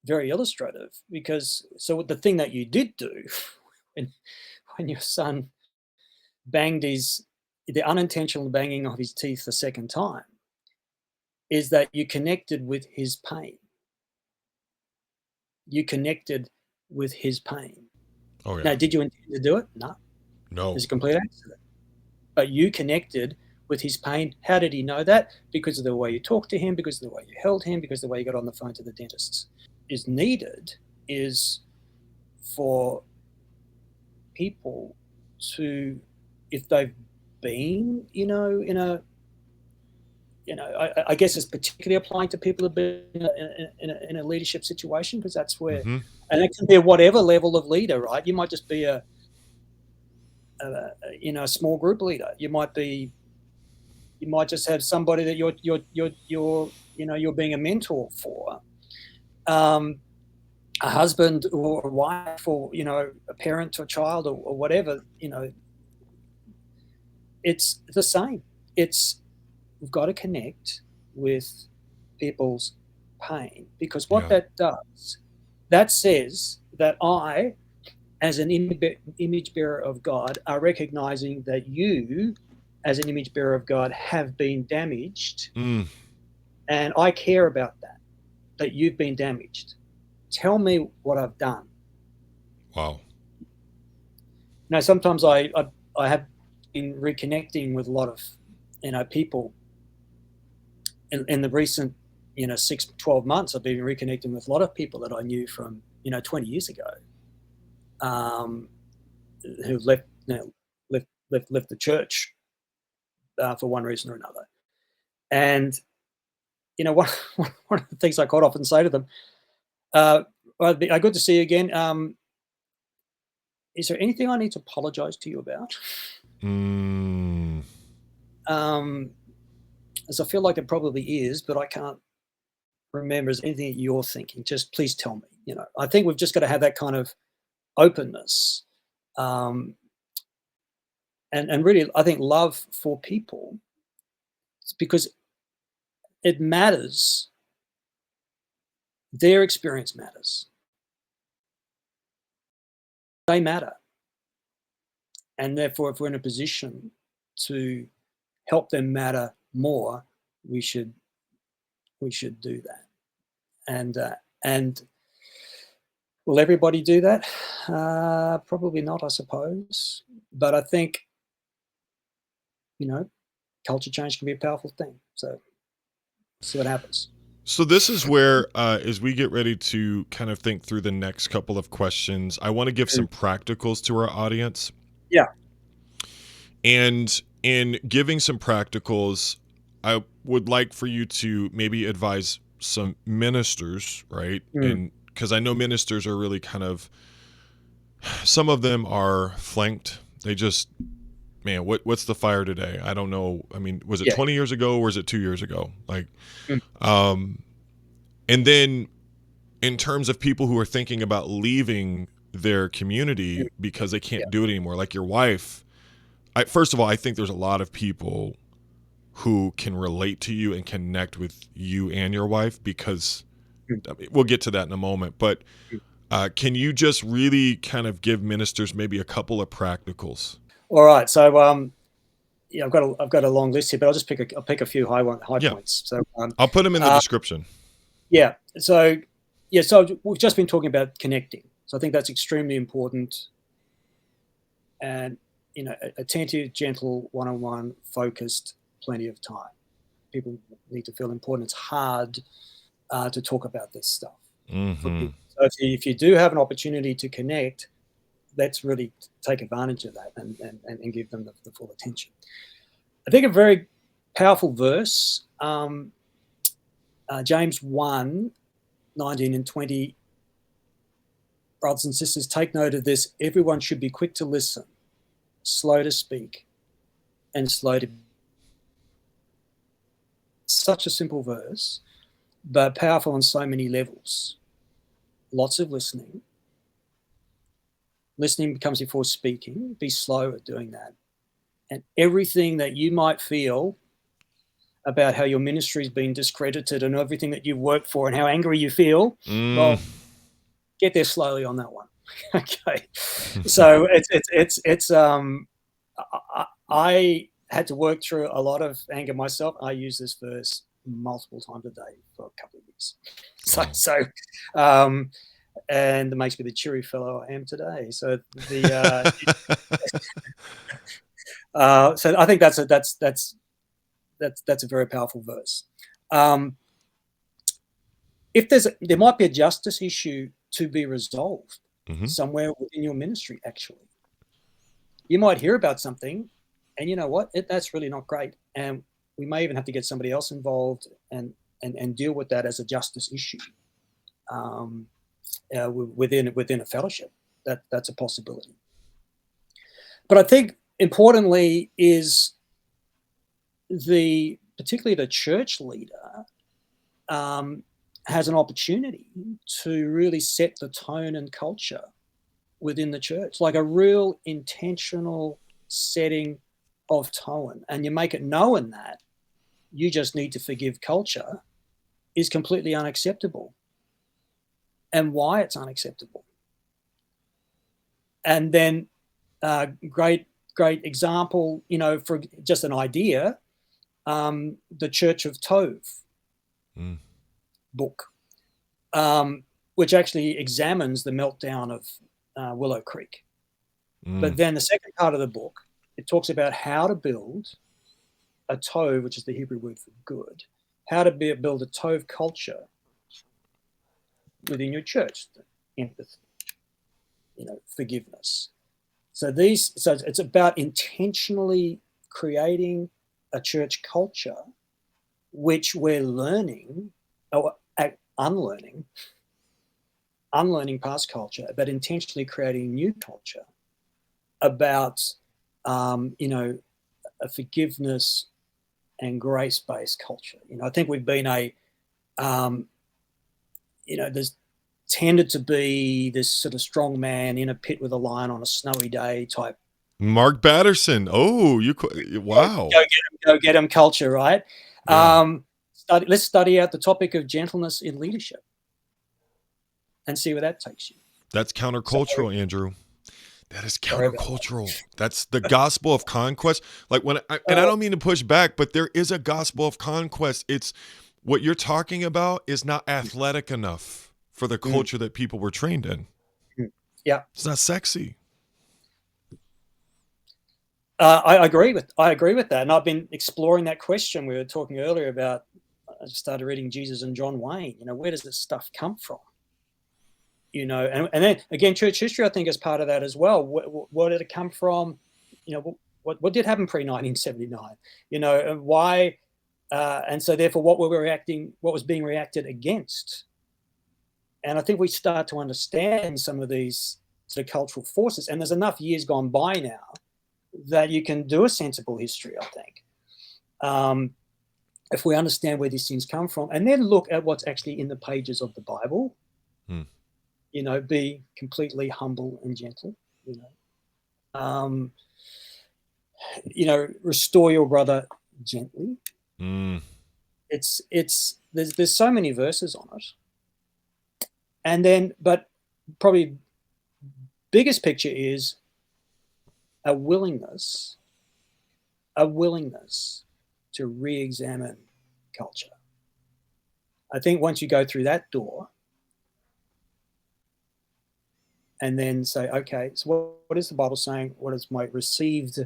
Speaker 2: very illustrative because so the thing that you did do when your son banged the unintentional banging of his teeth the second time is that you connected with his pain. You connected with his pain.
Speaker 1: Oh yeah.
Speaker 2: Now, did you intend to do it? No,
Speaker 1: No.
Speaker 2: it's a complete accident. But you connected with his pain. How did he know that? Because of the way you talked to him, because of the way you held him, because of the way you got on the phone to the dentists. Is needed is for people to, if they've been, in a, I guess it's particularly applying to people who've been in a leadership situation because that's where,
Speaker 1: Mm-hmm.
Speaker 2: and it can be at whatever level of leader, right? You might just be a small group leader. You might just have somebody that you're being a mentor for, um, a husband or a wife, or a parent to a child, or whatever. It's the same. It's We've got to connect with people's pain because what
Speaker 1: Yeah.
Speaker 2: that does, that says that I, as an image bearer of God, are recognizing that you, as an image bearer of God, have been damaged,
Speaker 1: Mm.
Speaker 2: and I care about that you've been damaged. Tell me what I've done.
Speaker 1: Wow.
Speaker 2: Sometimes I have been reconnecting with a lot of people in the recent 6-12 months, I've been reconnecting with a lot of people that I knew from 20 years ago, um, who left the church for one reason or another. And one one of the things I quite often say to them, well, good to see you again. Is there anything I need to apologize to you about?
Speaker 1: Mm.
Speaker 2: Um, as I feel like it probably is, but I can't remember is anything that you're thinking. Just please tell me. I think we've just got to have that kind of openness, um, and really, I think love for people, because it matters. Their experience matters. They matter, and therefore, if we're in a position to help them matter more, we should do that. And will everybody do that? Probably not, I suppose. But I think culture change can be a powerful thing. So see what happens.
Speaker 1: So this is where, as we get ready to kind of think through the next couple of questions, I want to give some practicals to our audience.
Speaker 2: Yeah.
Speaker 1: And in giving some practicals, I would like for you to maybe advise some ministers, right?
Speaker 2: Mm.
Speaker 1: And because I know ministers are really kind of, some of them are flanked. They just, man, what's the fire today? I don't know. I mean, was it
Speaker 2: Yeah.
Speaker 1: 20 years ago or was it 2 years ago? Like,
Speaker 2: Mm.
Speaker 1: And then in terms of people who are thinking about leaving their community because they
Speaker 2: Yeah.
Speaker 1: can't do it anymore, like your wife, first of all, I think there's a lot of people who can relate to you and connect with you and your wife, because we'll get to that in a moment. But can you just really kind of give ministers maybe a couple of practicals?
Speaker 2: All right. So I've got a long list here, but I'll pick a few high
Speaker 1: Yeah,
Speaker 2: points. So
Speaker 1: I'll put them in the description.
Speaker 2: yeah. So So we've just been talking about connecting. So I think that's extremely important. And attentive, gentle, one-on-one, focused, plenty of time. People need to feel important. It's hard to talk about this stuff for
Speaker 1: Mm-hmm.
Speaker 2: people. So if you do have an opportunity to connect, let's really take advantage of that and give them the full attention. I think a very powerful verse, James 1:19 and 20. Brothers and sisters, take note of this. Everyone should be quick to listen, slow to speak, and slow to. Such a simple verse, but powerful on so many levels. Lots of listening. Listening comes before speaking. Be slow at doing that. And everything that you might feel about how your ministry's been discredited and everything that you've worked for and how angry you feel, well, get there slowly on that one. Okay. So I had to work through a lot of anger myself. I use this verse multiple times a day for a couple of years. And it makes me the cheery fellow I am today. So so I think that's a very powerful verse. If there might be a justice issue to be resolved somewhere within your ministry, actually. You might hear about something, and you know what? That's really not great. And we may even have to get somebody else involved and deal with that as a justice issue within a fellowship. That's a possibility. But I think importantly is particularly the church leader has an opportunity to really set the tone and culture within the church, like a real intentional setting of tone. And you make it known that you just need to forgive culture is completely unacceptable, and why it's unacceptable. And then great example, for just an idea, the Church of Tove book, which actually examines the meltdown of Willow Creek. But then the second part of the book, it talks about how to build a tov, which is the Hebrew word for good, how to build a Tove culture within your church, empathy, forgiveness. So it's about intentionally creating a church culture which we're learning or unlearning past culture, but intentionally creating new culture about a forgiveness and grace-based culture. I think we've been there's tended to be this sort of strong man in a pit with a lion on a snowy day type.
Speaker 1: Mark Batterson. Oh, wow.
Speaker 2: Go get him culture, right?
Speaker 1: Yeah.
Speaker 2: Let's study out the topic of gentleness in leadership and see where that takes you.
Speaker 1: That's countercultural, Andrew. That is countercultural. That's the Gospel of Conquest. Like I don't mean to push back, but there is a Gospel of Conquest. It's what you're talking about is not athletic enough for the culture that people were trained in.
Speaker 2: Yeah,
Speaker 1: it's not sexy.
Speaker 2: I agree with that, and I've been exploring that question. We were talking earlier about. I started reading Jesus and John Wayne. Where does this stuff come from? And then again, church history, I think, is part of that as well. Where did it come from? What did happen pre-1979? And why? And so therefore, what was being reacted against? And I think we start to understand some of these sort of cultural forces. And there's enough years gone by now that you can do a sensible history, I think. If we understand where these things come from, and then look at what's actually in the pages of the Bible, be completely humble and gentle, restore your brother gently. There's so many verses on it. And then, but probably biggest picture is a willingness to re-examine culture. I think once you go through that door and then say, okay, so what is the Bible saying? What is my received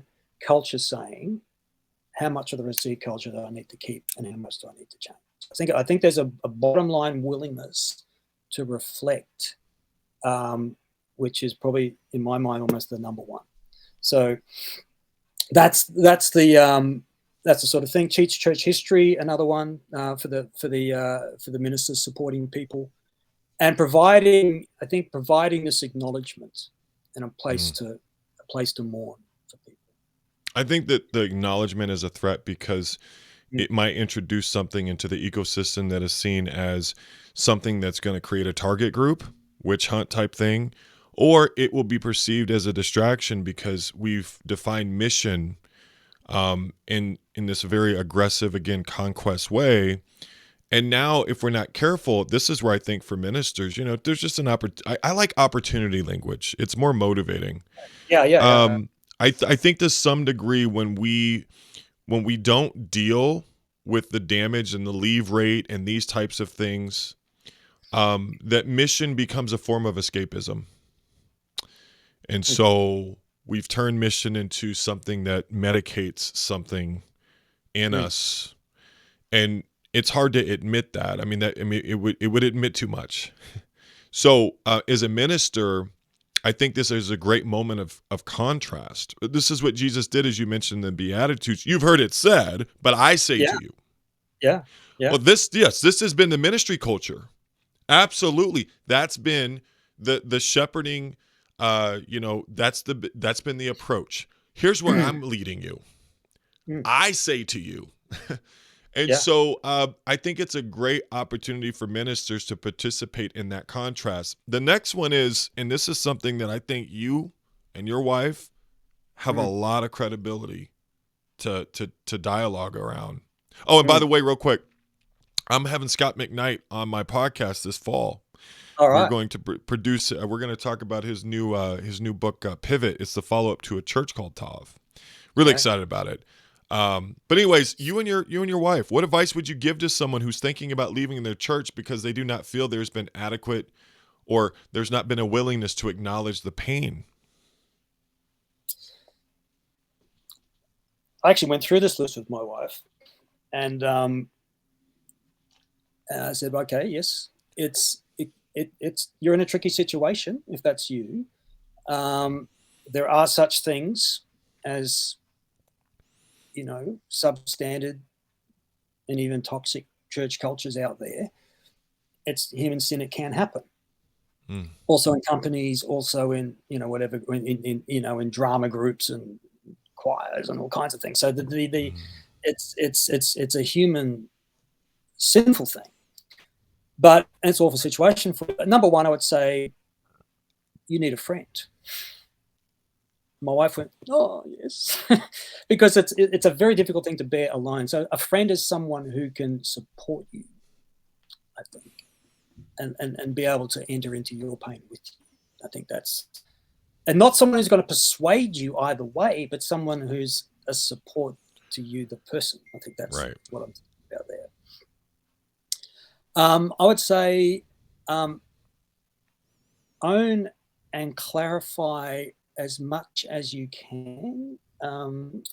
Speaker 2: culture saying? How much of the received culture do I need to keep and how much do I need to change? I think there's a bottom line willingness to reflect, which is probably, in my mind, almost the number one. So that's the sort of thing. Teach church history, another one for the ministers supporting people, and providing this acknowledgement and a place to mourn for people.
Speaker 1: I think that the acknowledgement is a threat because it might introduce something into the ecosystem that is seen as something that's going to create a target group, witch hunt type thing, or it will be perceived as a distraction because we've defined mission in this very aggressive, again, conquest way. And now if we're not careful, this is where I think for ministers, there's just an opportunity. I like opportunity language. It's more motivating.
Speaker 2: Yeah.
Speaker 1: I think to some degree when we don't deal with the damage and the leave rate and these types of things, that mission becomes a form of escapism. And so we've turned mission into something that medicates something in us. And it's hard to admit that. It would admit too much. So as a minister, I think this is a great moment of contrast. This is what Jesus did, as you mentioned, the Beatitudes. You've heard it said, but I say to you.
Speaker 2: Yeah.
Speaker 1: Well, this has been the ministry culture. Absolutely. That's been the shepherding, that's been the approach. Here's where I'm leading you. I say to you. And so I think it's a great opportunity for ministers to participate in that contrast. The next one is, and this is something that I think you and your wife have a lot of credibility to dialogue around. Oh, and by the way, real quick, I'm having Scott McKnight on my podcast this fall.
Speaker 2: All right.
Speaker 1: We're going to produce. We're going to talk about his new book, Pivot. It's the follow up to A Church Called Tov. Really excited about it. But anyways, you and your wife, what advice would you give to someone who's thinking about leaving their church because they do not feel there's been adequate or there's not been a willingness to acknowledge the pain?
Speaker 2: I actually went through this list with my wife, and I said, okay, yes, it's you're in a tricky situation if that's you. There are such things as, substandard and even toxic church cultures out there. It's human sin. It can happen.
Speaker 1: Mm.
Speaker 2: Also in companies, also in whatever in drama groups and choirs and all kinds of things. So the it's a human sinful thing, but it's an awful situation. For number one, I would say you need a friend. My wife went, oh yes, because it's a very difficult thing to bear alone. So a friend is someone who can support you, I think, and be able to enter into your pain with you. I think that's, and not someone who's going to persuade you either way, but someone who's a support to you, the person. I think that's
Speaker 1: Right.
Speaker 2: what I'm talking about there. I would say own and clarify as much as you can.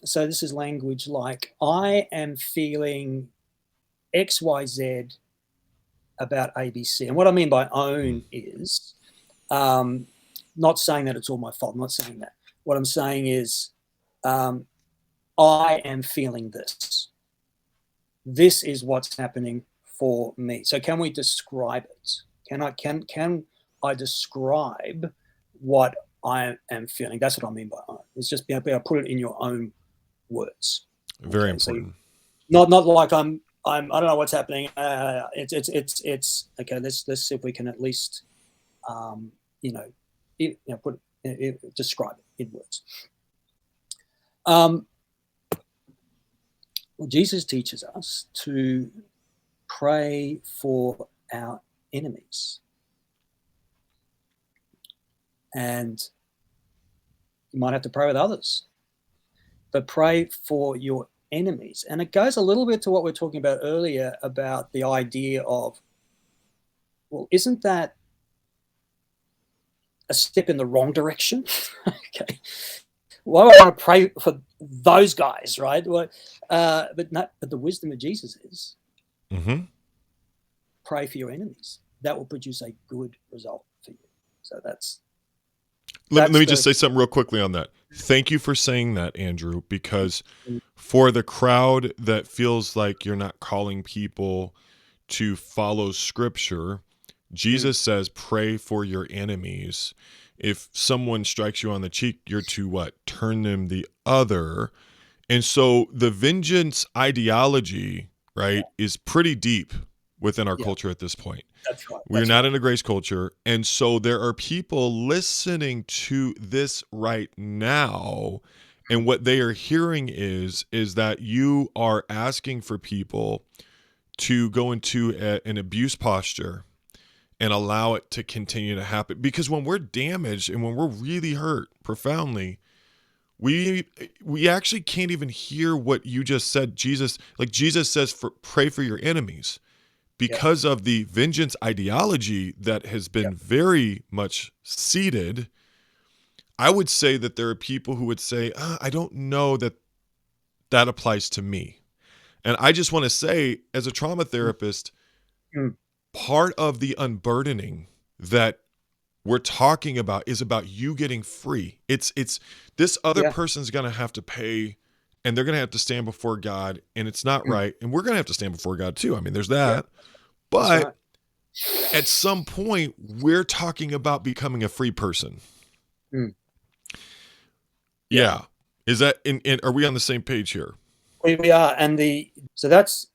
Speaker 2: So this is language like, I am feeling XYZ about ABC. And what I mean by own is not saying that it's all my fault. I'm not saying that. What I'm saying is I am feeling this. This is what's happening for me. So can we describe it? Can I describe what I am feeling? That's what I mean by own. It's just be able to put it in your own words.
Speaker 1: Very
Speaker 2: Okay? So
Speaker 1: important.
Speaker 2: not like I don't know what's happening. It's okay. Let's see if we can at least describe it in words. Well, Jesus teaches us to pray for our enemies. And you might have to pray with others, but pray for your enemies. And it goes a little bit to what we were talking about earlier about the idea of, well, isn't that a step in the wrong direction? Okay. Why would I want to pray for those guys, right? But the wisdom of Jesus is pray for your enemies. That will produce a good result for you. So
Speaker 1: let me just say something real quickly on that. Thank you for saying that, Andrew, because for the crowd that feels like you're not calling people to follow scripture, Jesus says, pray for your enemies. If someone strikes you on the cheek, you're to what? Turn them the other. And so the vengeance ideology, right, is pretty deep within our culture at this point.
Speaker 2: That's right.
Speaker 1: We're not in a grace culture. And so there are people listening to this right now. And what they are hearing is that you are asking for people to go into an abuse posture and allow it to continue to happen. Because when we're damaged and when we're really hurt profoundly, we actually can't even hear what you just said. Jesus says, pray for your enemies. Because of the vengeance ideology that has been very much seated, I would say that there are people who would say, I don't know that applies to me. And I just want to say, as a trauma therapist, part of the unburdening that we're talking about is about you getting free. It's this other person's going to have to pay, and they're going to have to stand before God, and it's not right. And we're going to have to stand before God too. I mean, there's that. But at some point, we're talking about becoming a free person. Yeah. Is that are we on the same page here?
Speaker 2: We are. And so that's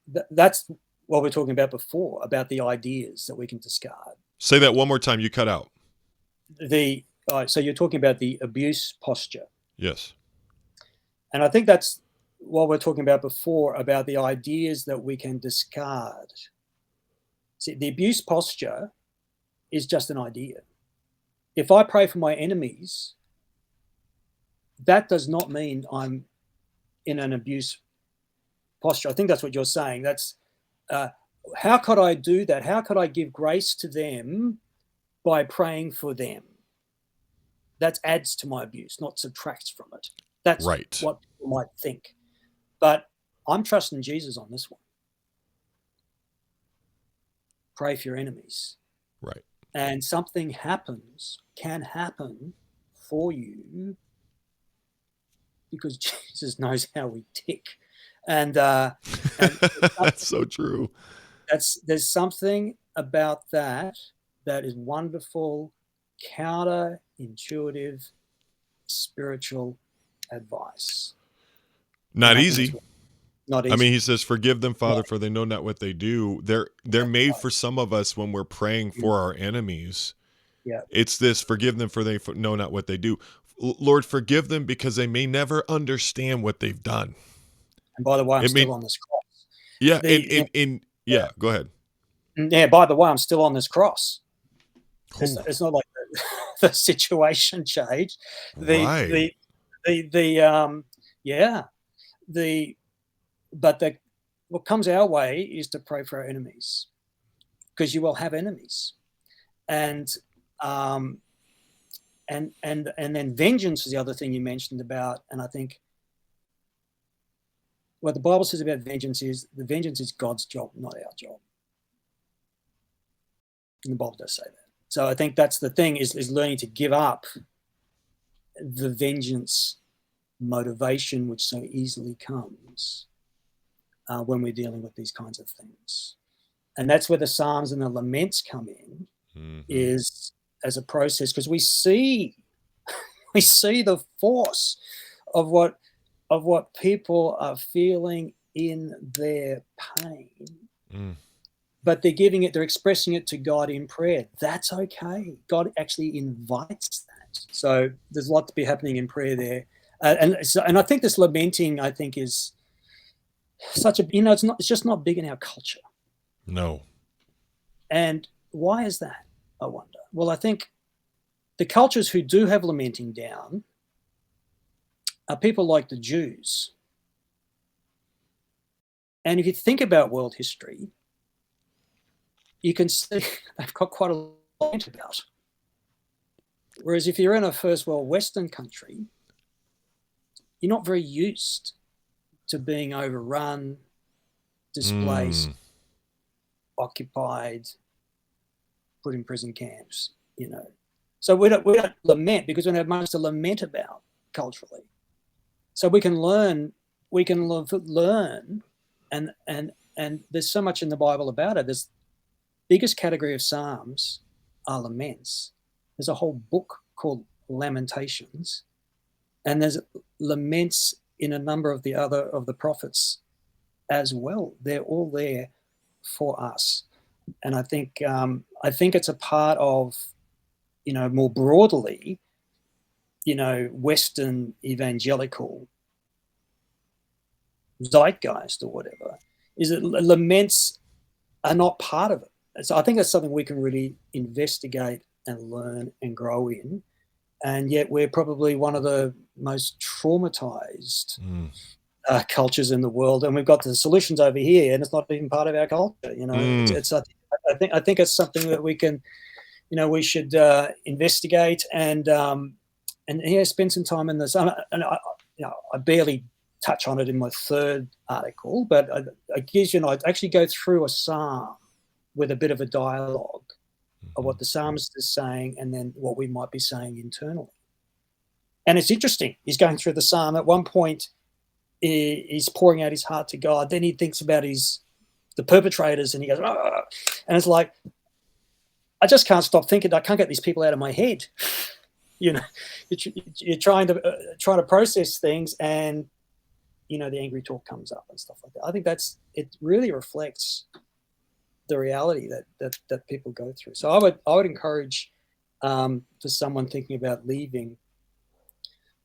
Speaker 2: what we're talking about before, about the ideas that we can discard.
Speaker 1: Say that one more time. You cut out.
Speaker 2: So you're talking about the abuse posture.
Speaker 1: Yes.
Speaker 2: And I think that's what we're talking about before, about the ideas that we can discard. See, the abuse posture is just an idea. If I pray for my enemies, that does not mean I'm in an abuse posture. I think that's what you're saying. That's how could I do that? How could I give grace to them by praying for them? That adds to my abuse, not subtracts from it. That's
Speaker 1: right.
Speaker 2: What people might think. But I'm trusting Jesus on this one. pray for your enemies.
Speaker 1: Right.
Speaker 2: And something can happen for you because Jesus knows how we tick. And
Speaker 1: That's so true.
Speaker 2: there's something about that is wonderful, counterintuitive, spiritual advice.
Speaker 1: Not
Speaker 2: And I think it's
Speaker 1: easy.
Speaker 2: not
Speaker 1: I mean,
Speaker 2: easy.
Speaker 1: he says, "Forgive them,
Speaker 2: Right.
Speaker 1: Father, for they know not what they do." They're
Speaker 2: That's
Speaker 1: made
Speaker 2: right.
Speaker 1: for some of us when we're praying
Speaker 2: Mm.
Speaker 1: for our enemies.
Speaker 2: Yeah.
Speaker 1: It's this: "Forgive them, for they know not what they do." Lord, forgive them because they may never understand what they've done.
Speaker 2: And by the way, I'm
Speaker 1: It
Speaker 2: still
Speaker 1: may,
Speaker 2: on this cross.
Speaker 1: yeah,
Speaker 2: The
Speaker 1: yeah. Go ahead.
Speaker 2: Yeah, by the way, I'm still on this cross.
Speaker 1: Oh,
Speaker 2: It's not like the situation changed. The
Speaker 1: right.
Speaker 2: the yeah, the but the what comes our way is to pray for our enemies, because you will have enemies. And um and then vengeance is the other thing you mentioned about. And I think what the Bible says about vengeance is the vengeance is God's job, not our job. And the Bible does say that. So I think that's the thing, is learning to give up the vengeance motivation which so easily comes when we're dealing with these kinds of things. And that's where the Psalms and the laments come in,
Speaker 1: Hmm.
Speaker 2: is as a process, because we see the force of what people are feeling in their pain,
Speaker 1: Mm.
Speaker 2: but they're expressing it to God in prayer. That's okay. God actually invites that. So there's a lot to be happening in prayer there. And I think this lamenting, I think, is such a, it's just not big in our culture.
Speaker 1: No.
Speaker 2: And why is that, I wonder? Well, I think the cultures who do have lamenting down are people like the Jews. And if you think about world history, you can see they've got quite a lot about. Whereas if you're in a first world Western country, you're not very used to being overrun, displaced,
Speaker 1: Mm.
Speaker 2: occupied, put in prison camps. So we don't lament because we don't have much to lament about culturally. So we can learn, and there's so much in the Bible about it. There's biggest category of Psalms are laments. There's a whole book called Lamentations, and there's laments in a number of the prophets as well. They're all there for us. And I think it's a part of, more broadly, Western evangelical zeitgeist or whatever, is that laments are not part of it. So I think that's something we can really investigate and learn and grow in. And yet we're probably one of the most traumatized
Speaker 1: Mm.
Speaker 2: cultures in the world, and we've got the solutions over here, and it's not even part of our culture.
Speaker 1: Mm.
Speaker 2: I think it's something that we should investigate and spend some time in this. And I barely touch on it in my third article, but I actually go through a psalm with a bit of a dialogue of
Speaker 1: Mhm.
Speaker 2: what the psalmist is saying and then what we might be saying internally. And it's interesting. He's going through the psalm. At one point, he's pouring out his heart to God. Then he thinks about the perpetrators, and he goes, "Ah," and it's like, I just can't stop thinking. I can't get these people out of my head. you know, you're trying to process things, and the angry talk comes up and stuff like that. I think it really reflects the reality that people go through. So I would encourage, for someone thinking about leaving,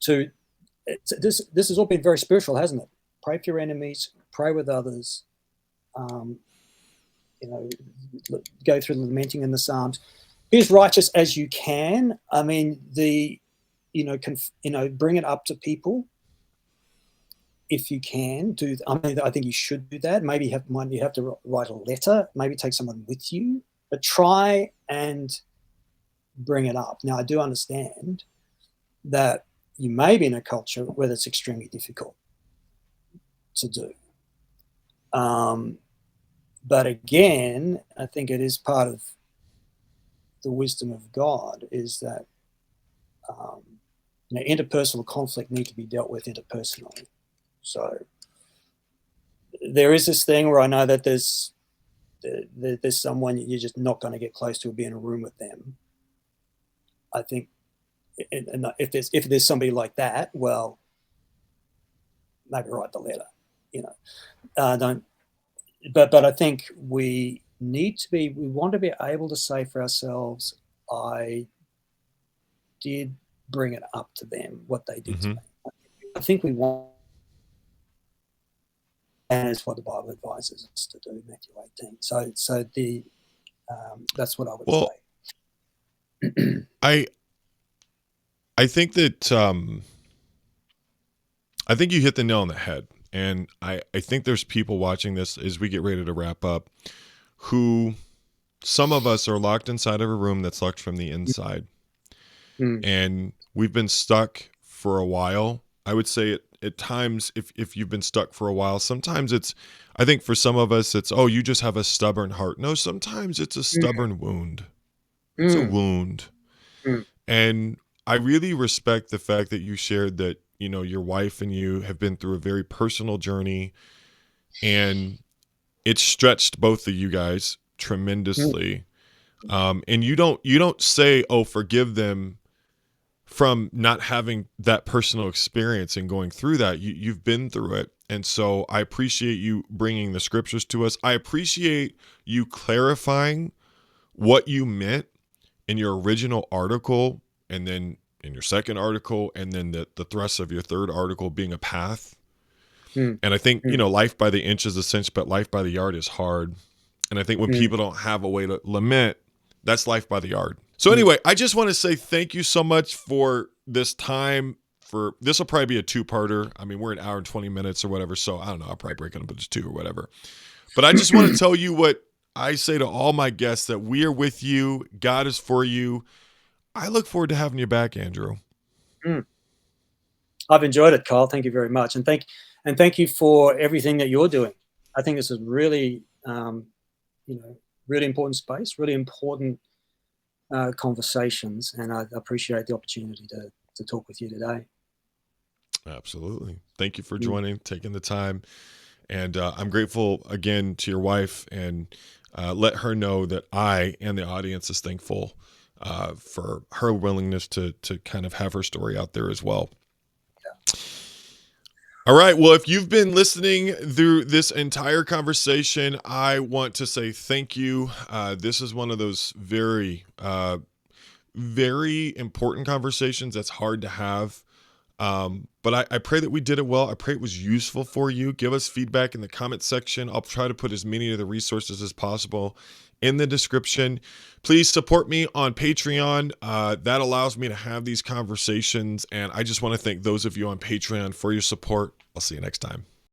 Speaker 2: this has all been very spiritual, hasn't it? Pray for your enemies, pray with others, um, you know, go through lamenting in the Psalms. Be as righteous as you can. I mean, bring it up to people if you can. I think you should do that. Maybe you have to write a letter. Maybe take someone with you, but try and bring it up. Now, I do understand that you may be in a culture where it's extremely difficult to do. Um, But again, I think it is part of the wisdom of God is that interpersonal conflict need to be dealt with interpersonally. So there is this thing where I know that there's someone you're just not going to get close to or be in a room with them. I think, and if there's somebody like that, well, maybe write the letter, don't. But I think we want to be able to say for ourselves, I did bring it up to them, what they did to me. I think we want, and it's what the Bible advises us to do, Matthew 18. So that's what I would
Speaker 1: say. I think that I think you hit the nail on the head. And I think there's people watching this as we get ready to wrap up who some of us are locked inside of a room that's locked from the inside. And we've been stuck for a while. I would say at times, if you've been stuck for a while, sometimes I think for some of us, it's, oh, you just have a stubborn heart. No, sometimes it's a stubborn wound. It's a wound. And I really respect the fact that you shared that, your wife and you have been through a very personal journey, and it's stretched both of you guys tremendously. And you don't say, oh, forgive them from not having that personal experience and going through that. You've been through it. And so I appreciate you bringing the scriptures to us. I appreciate you clarifying what you meant in your original article, and then in your second article, and then the thrust of your third article being a path. And I think, life by the inch is a cinch, but life by the yard is hard. And I think when people don't have a way to lament, that's life by the yard. So anyway, I just want to say thank you so much for this time. This will probably be a two-parter. I mean, we're an hour and 20 minutes or whatever. So I don't know, I'll probably break it up into two or whatever. But I just want to tell you what I say to all my guests, that we are with you. God is for you. I look forward to having you back, Andrew.
Speaker 2: I've enjoyed it, Kyle. Thank you very much. And thank you for everything that you're doing. I think this is really, really important space, really important conversations. And I appreciate the opportunity to talk with you today.
Speaker 1: Absolutely. Thank you for joining, taking the time. And I'm grateful again to your wife, and let her know that I and the audience is thankful for her willingness to kind of have her story out there as well. Yeah. All right. Well, if you've been listening through this entire conversation, I want to say thank you. This is one of those very, very important conversations that's hard to have. But I pray that we did it well. I pray it was useful for you. Give us feedback in the comment section. I'll try to put as many of the resources as possible in the description. Please support me on Patreon. That allows me to have these conversations. And I just want to thank those of you on Patreon for your support. I'll see you next time.